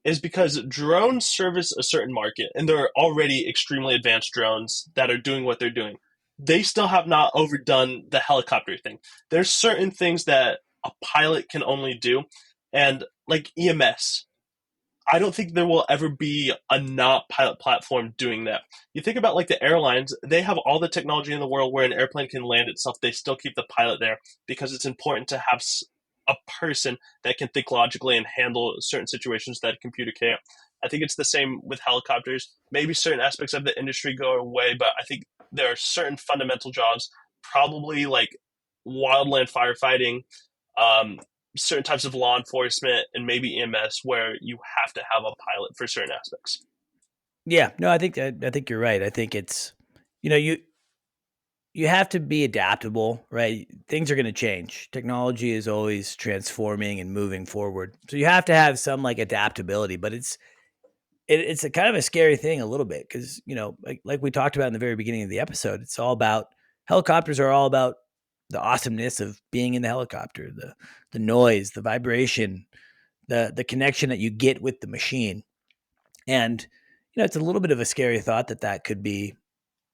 is because drones service a certain market, and there are already extremely advanced drones that are doing what they're doing. They still have not overdone the helicopter thing. There's certain things that a pilot can only do, and like EMS, I don't think there will ever be a not pilot platform doing that. You think about the airlines, they have all the technology in the world where an airplane can land itself. They still keep the pilot there because it's important to have a person that can think logically and handle certain situations that a computer can't. I think it's the same with helicopters. Maybe certain aspects of the industry go away, but I think there are certain fundamental jobs, probably like wildland firefighting, certain types of law enforcement, and maybe EMS, where you have to have a pilot for certain aspects.
Yeah, no, I think you're right. I think it's you have to be adaptable, right? Things are going to change. Technology is always transforming and moving forward, so you have to have some adaptability. But it's a kind of a scary thing a little bit because like we talked about in the very beginning of the episode, it's all about helicopters are all about the awesomeness of being in the helicopter, the noise, the vibration, the connection that you get with the machine. And it's a little bit of a scary thought that could be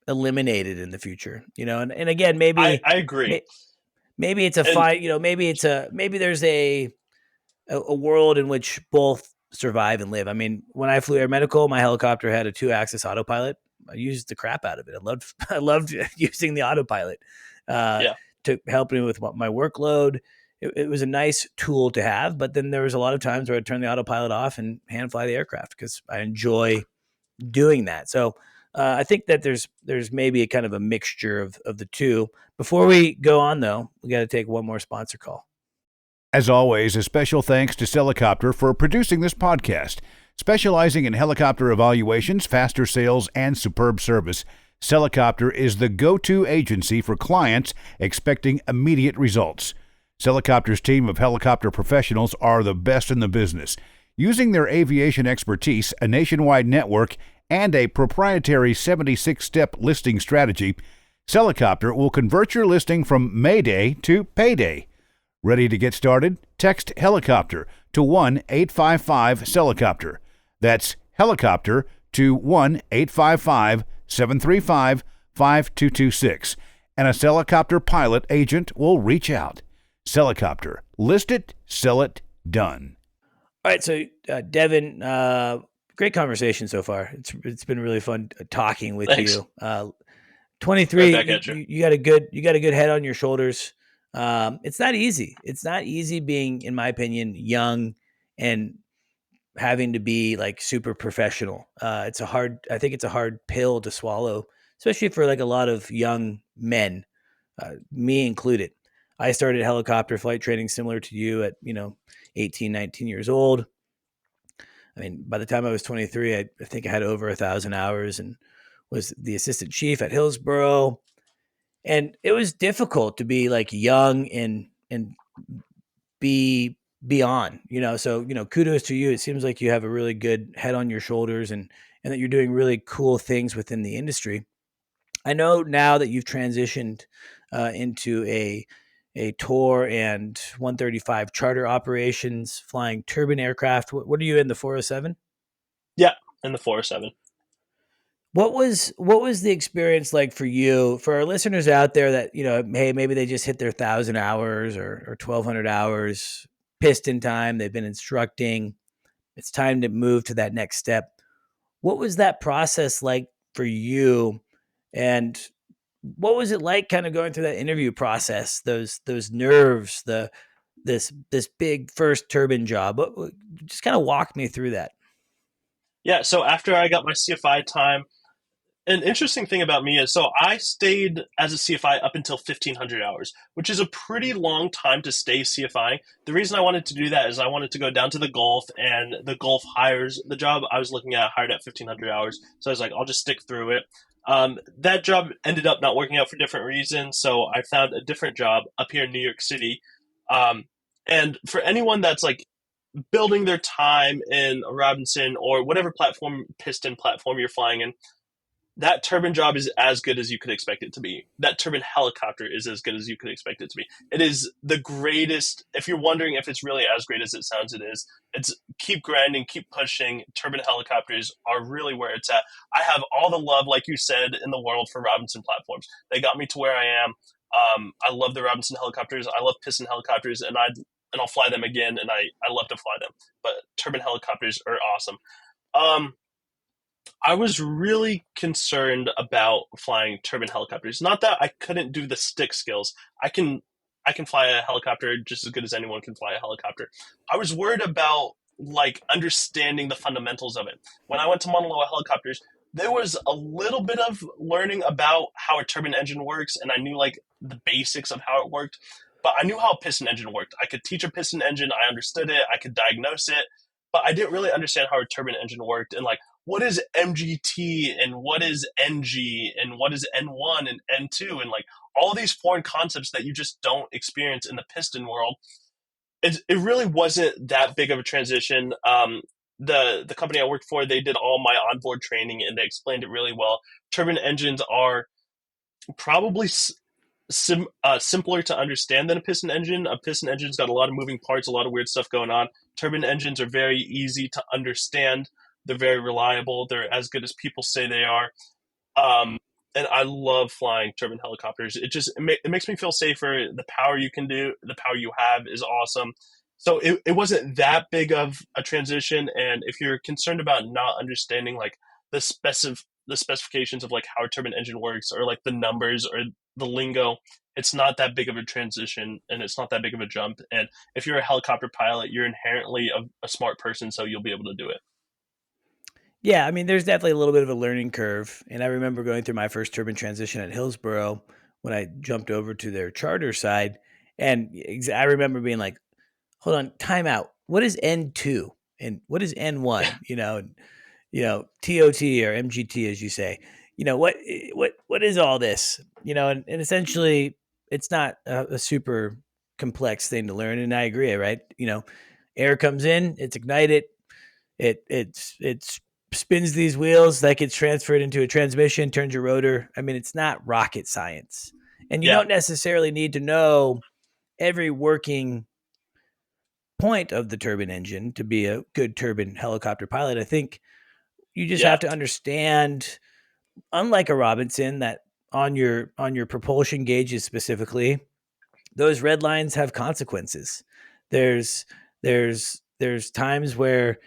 eliminated in the future. And again, maybe
I agree.
Maybe it's a fight. Maybe there's a world in which both survive and live. I mean, when I flew air medical, my helicopter had a 2-axis autopilot. I used the crap out of it. I loved using the autopilot. To help me with my workload. it was a nice tool to have. But then there was a lot of times where I'd turn the autopilot off and hand fly the aircraft because I enjoy doing that. So I think that there's maybe a kind of a mixture of the two. Before we go on, though, we got to take one more sponsor call.
As always, a special thanks to Helicopter for producing this podcast. Specializing in helicopter evaluations, faster sales, and superb service, Helicopter is the go-to agency for clients expecting immediate results. Helicopter's team of helicopter professionals are the best in the business. Using their aviation expertise, a nationwide network, and a proprietary 76-step listing strategy, Helicopter will convert your listing from Mayday to payday. Ready to get started? Text Helicopter to 1-855-Helicopter. That's Helicopter to 1-855-735-5226. And a Helicopter pilot agent will reach out. Helicopter. List it, sell it, done.
All right, so Devin, great conversation so far. It's been really fun talking with
Thanks.
you. 23,
Right back at you.
you got a good head on your shoulders. It's not easy. It's not easy being, in my opinion, young and having to be like super professional. I think it's a hard pill to swallow, especially for like a lot of young men, me included. I started helicopter flight training similar to you at, 18, 19 years old. I mean, by the time I was 23, I think I had over 1,000 hours and was the assistant chief at Hillsborough. And it was difficult to be like young and be beyond, so, kudos to you. It seems like you have a really good head on your shoulders and that you're doing really cool things within the industry. I know now that you've transitioned into a tour and 135 charter operations, flying turbine aircraft. What are you in, the 407?
Yeah, in the 407.
What was the experience like for you, for our listeners out there that, hey, maybe they just hit their 1,000 hours or 1,200 hours piston time. They've been instructing. It's time to move to that next step. What was that process like for you? And what was it like kind of going through that interview process, those nerves, this big first turbine job? Just kind of walk me through that.
Yeah, so after I got my CFI time, an interesting thing about me is, so I stayed as a CFI up until 1,500 hours, which is a pretty long time to stay CFI. The reason I wanted to do that is I wanted to go down to the Gulf, and the Gulf hires the job I was looking at hired at 1,500 hours. So I was like, I'll just stick through it. That job ended up not working out for different reasons, so I found a different job up here in New York City. And for anyone that's like building their time in a Robinson or whatever piston platform you're flying in, that turbine job is as good as you could expect it to be. That turbine helicopter is as good as you could expect it to be. It is the greatest. If you're wondering if it's really as great as it sounds, it is. It's keep grinding, keep pushing. Turbine helicopters are really where it's at. I have all the love, like you said, in the world for Robinson platforms. They got me to where I am. I love the Robinson helicopters. I love piston helicopters, and I'll fly them again, and I love to fly them. But turbine helicopters are awesome. I was really concerned about flying turbine helicopters. Not that I couldn't do the stick skills. I can fly a helicopter just as good as anyone can fly a helicopter. I was worried about like understanding the fundamentals of it. When I went to Mauna Loa Helicopters, there was a little bit of learning about how a turbine engine works, and I knew like the basics of how it worked. But I knew how a piston engine worked. I could teach a piston engine. I understood it. I could diagnose it. But I didn't really understand how a turbine engine worked, and like what is MGT and what is NG and what is N1 and N2 and like all these foreign concepts that you just don't experience in the piston world. It really wasn't that big of a transition. The company I worked for, they did all my onboard training and they explained it really well. Turbine engines are probably simpler to understand than a piston engine. A piston engine's got a lot of moving parts, a lot of weird stuff going on. Turbine engines are very easy to understand. They're very reliable. They're as good as people say they are. And I love flying turbine helicopters. It makes me feel safer. The power the power you have is awesome. So it wasn't that big of a transition. And if you're concerned about not understanding like the specifications of like how a turbine engine works or like the numbers or the lingo, it's not that big of a transition and it's not that big of a jump. And if you're a helicopter pilot, you're inherently a smart person, so you'll be able to do it.
Yeah, I mean, there's definitely a little bit of a learning curve. And I remember going through my first turbine transition at Hillsboro when I jumped over to their charter side. And I remember being like, hold on, time out. What is N2 and what is N1? TOT or MGT, as you say. What is all this? And essentially, it's not a super complex thing to learn. And I agree, right? Air comes in, it's ignited, it spins these wheels, that gets transferred into a transmission, turns your rotor. I mean, it's not rocket science, and you
Yeah.
don't necessarily need to know every working point of the turbine engine to be a good turbine helicopter pilot. I think you just
Yeah.
have to understand, unlike a Robinson, that on your propulsion gauges specifically, those red lines have consequences. There's there's times where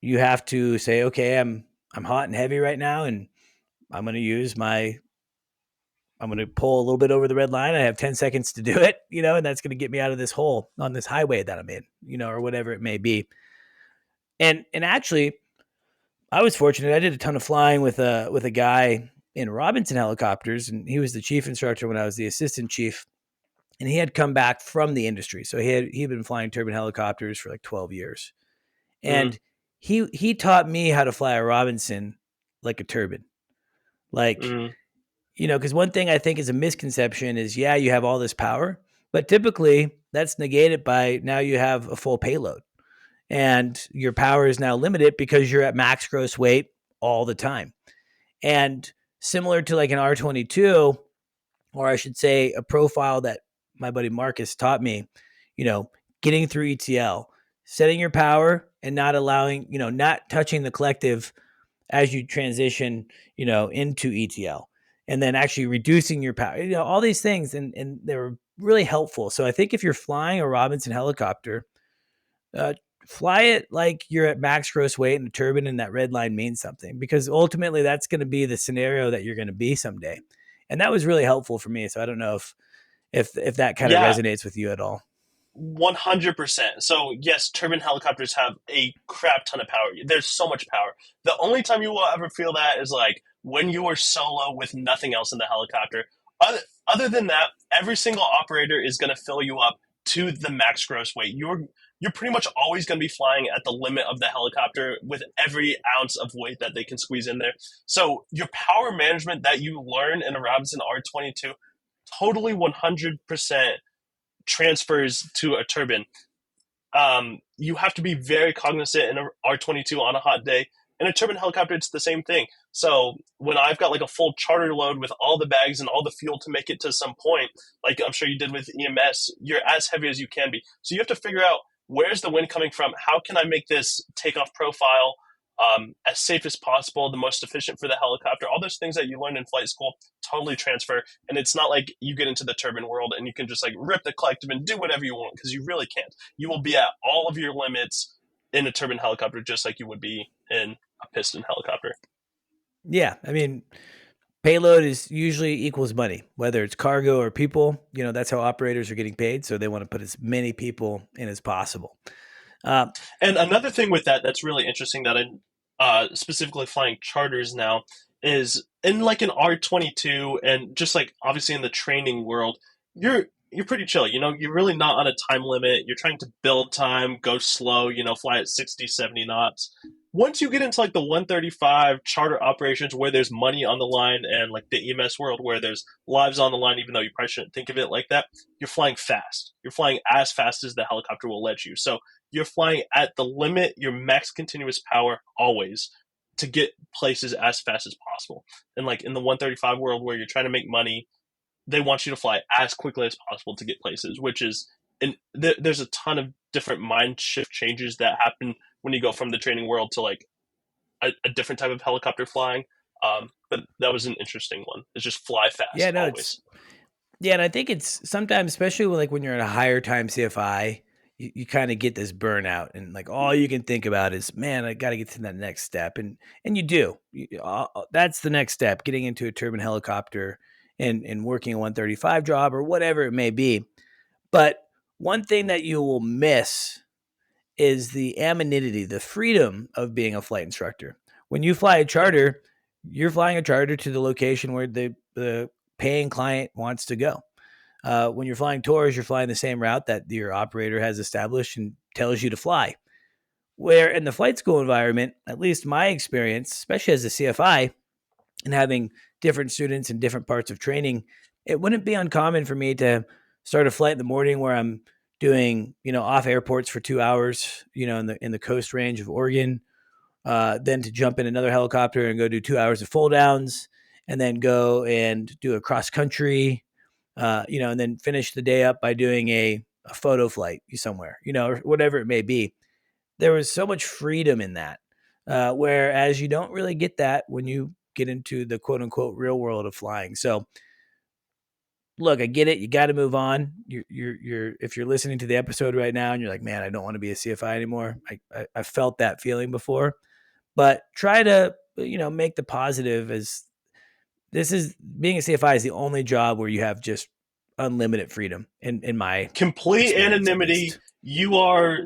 you have to say, okay, I'm hot and heavy right now, and I'm going to pull a little bit over the red line. I have 10 seconds to do it, and that's going to get me out of this hole on this highway that I'm in, or whatever it may be. And actually, I was fortunate. I did a ton of flying with a guy in Robinson helicopters, and he was the chief instructor when I was the assistant chief. And he had come back from the industry, so he'd been flying turbine helicopters for like 12 years,
Mm-hmm.
and he taught me how to fly a Robinson like a turbine, like
Mm-hmm.
because one thing I think is a misconception is, yeah, you have all this power, but typically that's negated by now you have a full payload. And your power is now limited because you're at max gross weight all the time. And similar to like an R22, or I should say a profile that my buddy Marcus taught me, getting through ETL, setting your power and not allowing, not touching the collective as you transition, into ETL, and then actually reducing your power, all these things. And they were really helpful. So I think if you're flying a Robinson helicopter, uh, fly it like you're at max gross weight in a turbine, and that red line means something, because ultimately that's going to be the scenario that you're going to be someday. And that was really helpful for me. So I don't know if that kind of
Yeah.
resonates with you at all.
100%. So yes, turbine helicopters have a crap ton of power. There's so much power. The only time you will ever feel that is like when you are solo with nothing else in the helicopter. Other than that, every single operator is going to fill you up to the max gross weight. You're pretty much always going to be flying at the limit of the helicopter with every ounce of weight that they can squeeze in there. So your power management that you learn in a Robinson R22 totally 100% transfers to a turbine. You have to be very cognizant in an R22 on a hot day. In a turbine helicopter, it's the same thing. So when I've got like a full charter load with all the bags and all the fuel to make it to some point, like I'm sure you did with EMS, you're as heavy as you can be. So you have to figure out, where's the wind coming from? How can I make this takeoff profile as safe as possible, the most efficient for the helicopter? All those things that you learn in flight school totally transfer. And it's not like you get into the turbine world and you can just like rip the collective and do whatever you want, because you really can't. You will be at all of your limits in a turbine helicopter, just like you would be in a piston helicopter.
Yeah. I mean, payload is usually equals money, whether it's cargo or people. That's how operators are getting paid. So they want to put as many people in as possible.
And another thing with that's really interesting that I'm specifically flying charters now is in like an R22, and just like obviously in the training world, you're pretty chill. You're really not on a time limit. You're trying to build time, go slow, fly at 60, 70 knots. Once you get into like the 135 charter operations where there's money on the line, and like the EMS world where there's lives on the line, even though you probably shouldn't think of it like that, you're flying fast. You're flying as fast as the helicopter will let you. So you're flying at the limit, your max continuous power always, to get places as fast as possible. And like in the 135 world where you're trying to make money, they want you to fly as quickly as possible to get places, which is, and there's a ton of different mind shift changes that happen when you go from the training world to like a different type of helicopter flying. But that was an interesting one. It's just fly fast.
Yeah, no,
always.
And I think it's sometimes, especially when you're in a higher time CFI, you kind of get this burnout, and like all you can think about is, man, I got to get to that next step, and you do. That's the next step, getting into a turbine helicopter, and working a 135 job or whatever it may be. But one thing that you will miss is the anonymity, the freedom of being a flight instructor. When you fly a charter, you're flying a charter to the location where the paying client wants to go. When you're flying tours, you're flying the same route that your operator has established and tells you to fly. Where in the flight school environment, at least my experience, especially as a CFI and having different students in different parts of training, it wouldn't be uncommon for me to start a flight in the morning where I'm doing, off airports for 2 hours, in the coast range of Oregon, then to jump in another helicopter and go do 2 hours of fold downs, and then go and do a cross country, and then finish the day up by doing a photo flight somewhere, or whatever it may be. There was so much freedom in that, whereas you don't really get that when you get into the quote unquote real world of flying. So, look, I get it. You got to move on. If you're listening to the episode right now and you're like, man, I don't want to be a CFI anymore. I felt that feeling before, but try to, make the positive as this is being a CFI is the only job where you have just unlimited freedom in my
Complete
experience, at
anonymity.
least.
You are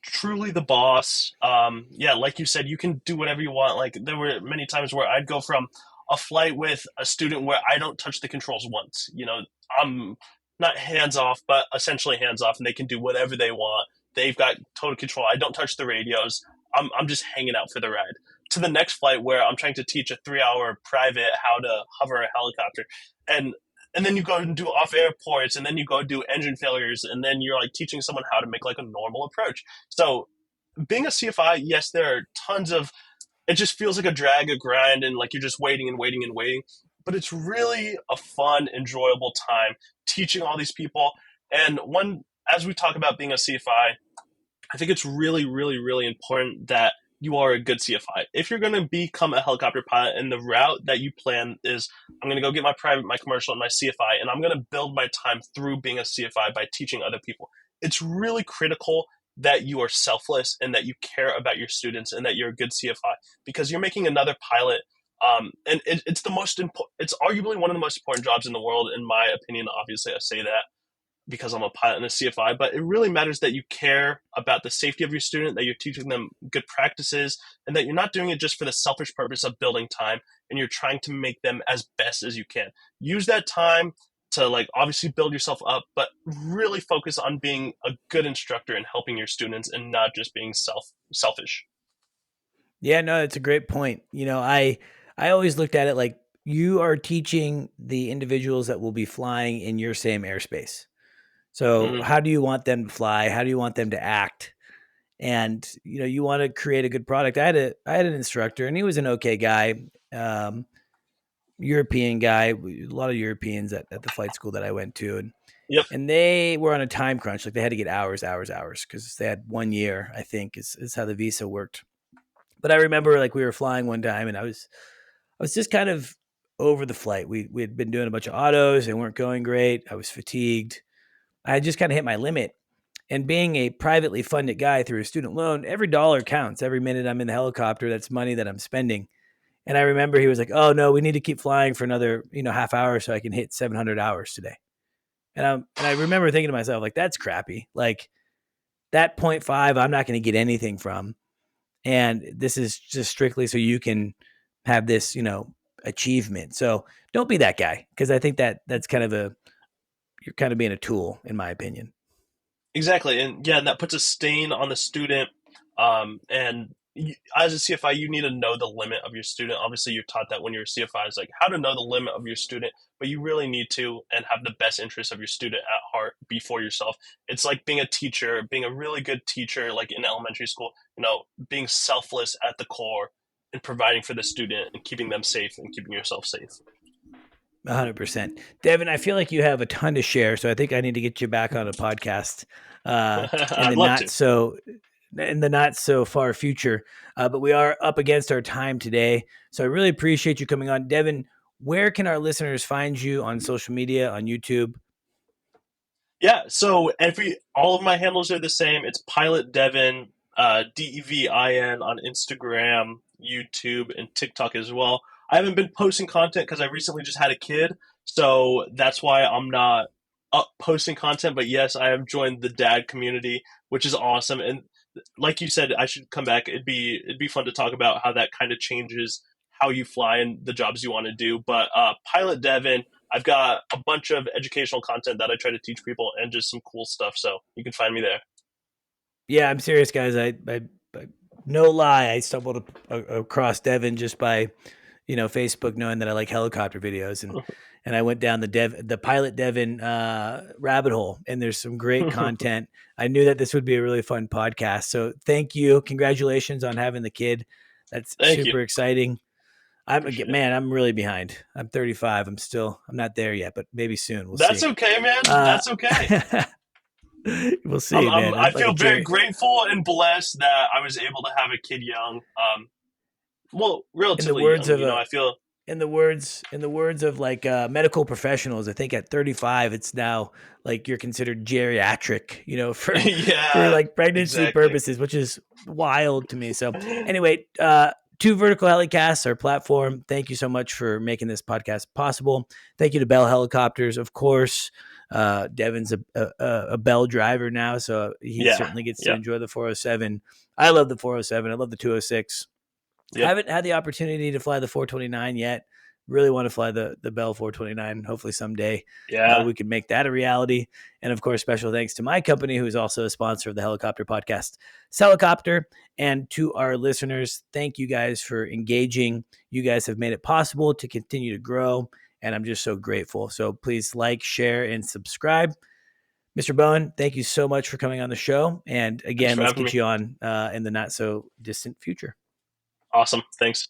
truly the boss. Yeah, like you said, you can do whatever you want. Like there were many times where I'd go from a flight with a student where I don't touch the controls once. I'm not hands off, but essentially hands off, and they can do whatever they want. They've got total control. I don't touch the radios. I'm just hanging out for the ride. To the next flight where I'm trying to teach a 3-hour private how to hover a helicopter, and and then you go and do off airports, and then you go do engine failures, and then you're like teaching someone how to make like a normal approach. So being a CFI, yes, there are tons of, it just feels like a drag, a grind, and like you're just waiting and waiting and waiting. But it's really a fun, enjoyable time teaching all these people. And as we talk about being a CFI, I think it's really, really, really important that you are a good CFI. If you're going to become a helicopter pilot and the route that you plan is, I'm going to go get my private, my commercial, and my CFI, and I'm going to build my time through being a CFI by teaching other people, it's really critical that you are selfless and that you care about your students and that you're a good CFI, because you're making another pilot. And it's the most important, it's arguably one of the most important jobs in the world, in my opinion. Obviously, I say that because I'm a pilot and a CFI, but it really matters that you care about the safety of your student, that you're teaching them good practices, and that you're not doing it just for the selfish purpose of building time, and you're trying to make them as best as you can. Use that time to like obviously build yourself up, but really focus on being a good instructor and helping your students and not just being selfish.
Yeah, no, it's a great point. I always looked at it like you are teaching the individuals that will be flying in your same airspace. So
Mm-hmm.
how do you want them to fly? How do you want them to act? And you want to create a good product. I had an instructor, and he was an okay guy, European guy. A lot of Europeans at the flight school that I went to, and
Yep.
and they were on a time crunch. Like they had to get hours, because they had 1 year. I think is how the visa worked. But I remember like we were flying one time, and I was just kind of over the flight. We had been doing a bunch of autos. They weren't going great. I was fatigued. I had just kind of hit my limit. And being a privately funded guy through a student loan, every dollar counts. Every minute I'm in the helicopter, that's money that I'm spending. And I remember he was like, "Oh no, we need to keep flying for another, half hour so I can hit 700 hours today." And I remember thinking to myself, like, that's crappy. Like that point 0.5, I'm not going to get anything from. And this is just strictly so you can have this, achievement. So don't be that guy, because I think that's kind of you're kind of being a tool, in my opinion.
Exactly, and yeah, and that puts a stain on the student. And as a CFI, you need to know the limit of your student. Obviously, you're taught that when you're a CFI, is like how to know the limit of your student, but you really need to and have the best interest of your student at heart before yourself. It's like being a teacher, being a really good teacher, like in elementary school. Being selfless at the core and providing for the student and keeping them safe and keeping yourself safe.
100%. Devin, I feel like you have a ton to share, so I think I need to get you back on a podcast uh, in
I'd
the
love
not
to.
so in the not so far future. But we are up against our time today, so I really appreciate you coming on, Devin. Where can our listeners find you on social media, on YouTube?
Yeah, so all of my handles are the same. It's Pilot Devin, Devin on Instagram, YouTube, and TikTok as well. I haven't been posting content because I recently just had a kid, So that's why I'm not up posting content. But yes, I have joined the dad community, which is awesome. And like you said, I should come back. It'd be fun to talk about how that kind of changes how you fly and the jobs you want to do. But Pilot Devin, I've got a bunch of educational content that I try to teach people and just some cool stuff. So you can find me there.
Yeah, I'm serious, guys. I no lie, I stumbled across Devin just by, Facebook, knowing that I like helicopter videos, and I went down the Pilot Devin rabbit hole, and there's some great content. I knew that this would be a really fun podcast. So thank you, congratulations on having the kid. That's
Thank you.
super exciting.
Appreciate it.
I'm really behind. I'm 35. I'm not there yet, but maybe soon. We'll
That's
see.
okay, man.
Uh,
That's okay.
we'll see, man.
I
I'm like a
feel very
Jerry
grateful and blessed that I was able to have a kid young. Well,
in the
relatively
words
young.
of
You know,
a
I feel.
in the words of like medical professionals. I think at 35 it's now like you're considered geriatric, for
Yeah,
like pregnancy
exactly.
purposes, which is wild to me. So anyway, to Vertical Helicasts, our platform, thank you so much for making this podcast possible. Thank you to Bell Helicopters, of course. Devin's a Bell driver now, so he
Yeah,
certainly gets to
yep,
enjoy the 407. I love the 407. I love the 206.
yep.
Haven't had the opportunity to fly the 429 yet. Really want to fly the Bell 429. Hopefully someday
Yeah,
we can make that a reality. And of course, special thanks to my company, who's also a sponsor of the Helicopter Podcast, Helicopter, and to our listeners. Thank you guys for engaging. You guys have made it possible to continue to grow, and I'm just so grateful. So please like, share, and subscribe. Mr. Bowen, thank you so much for coming on the show. And
thanks
again,
for
let's
having
get
me.
you on in the not so distant future.
Awesome. Thanks.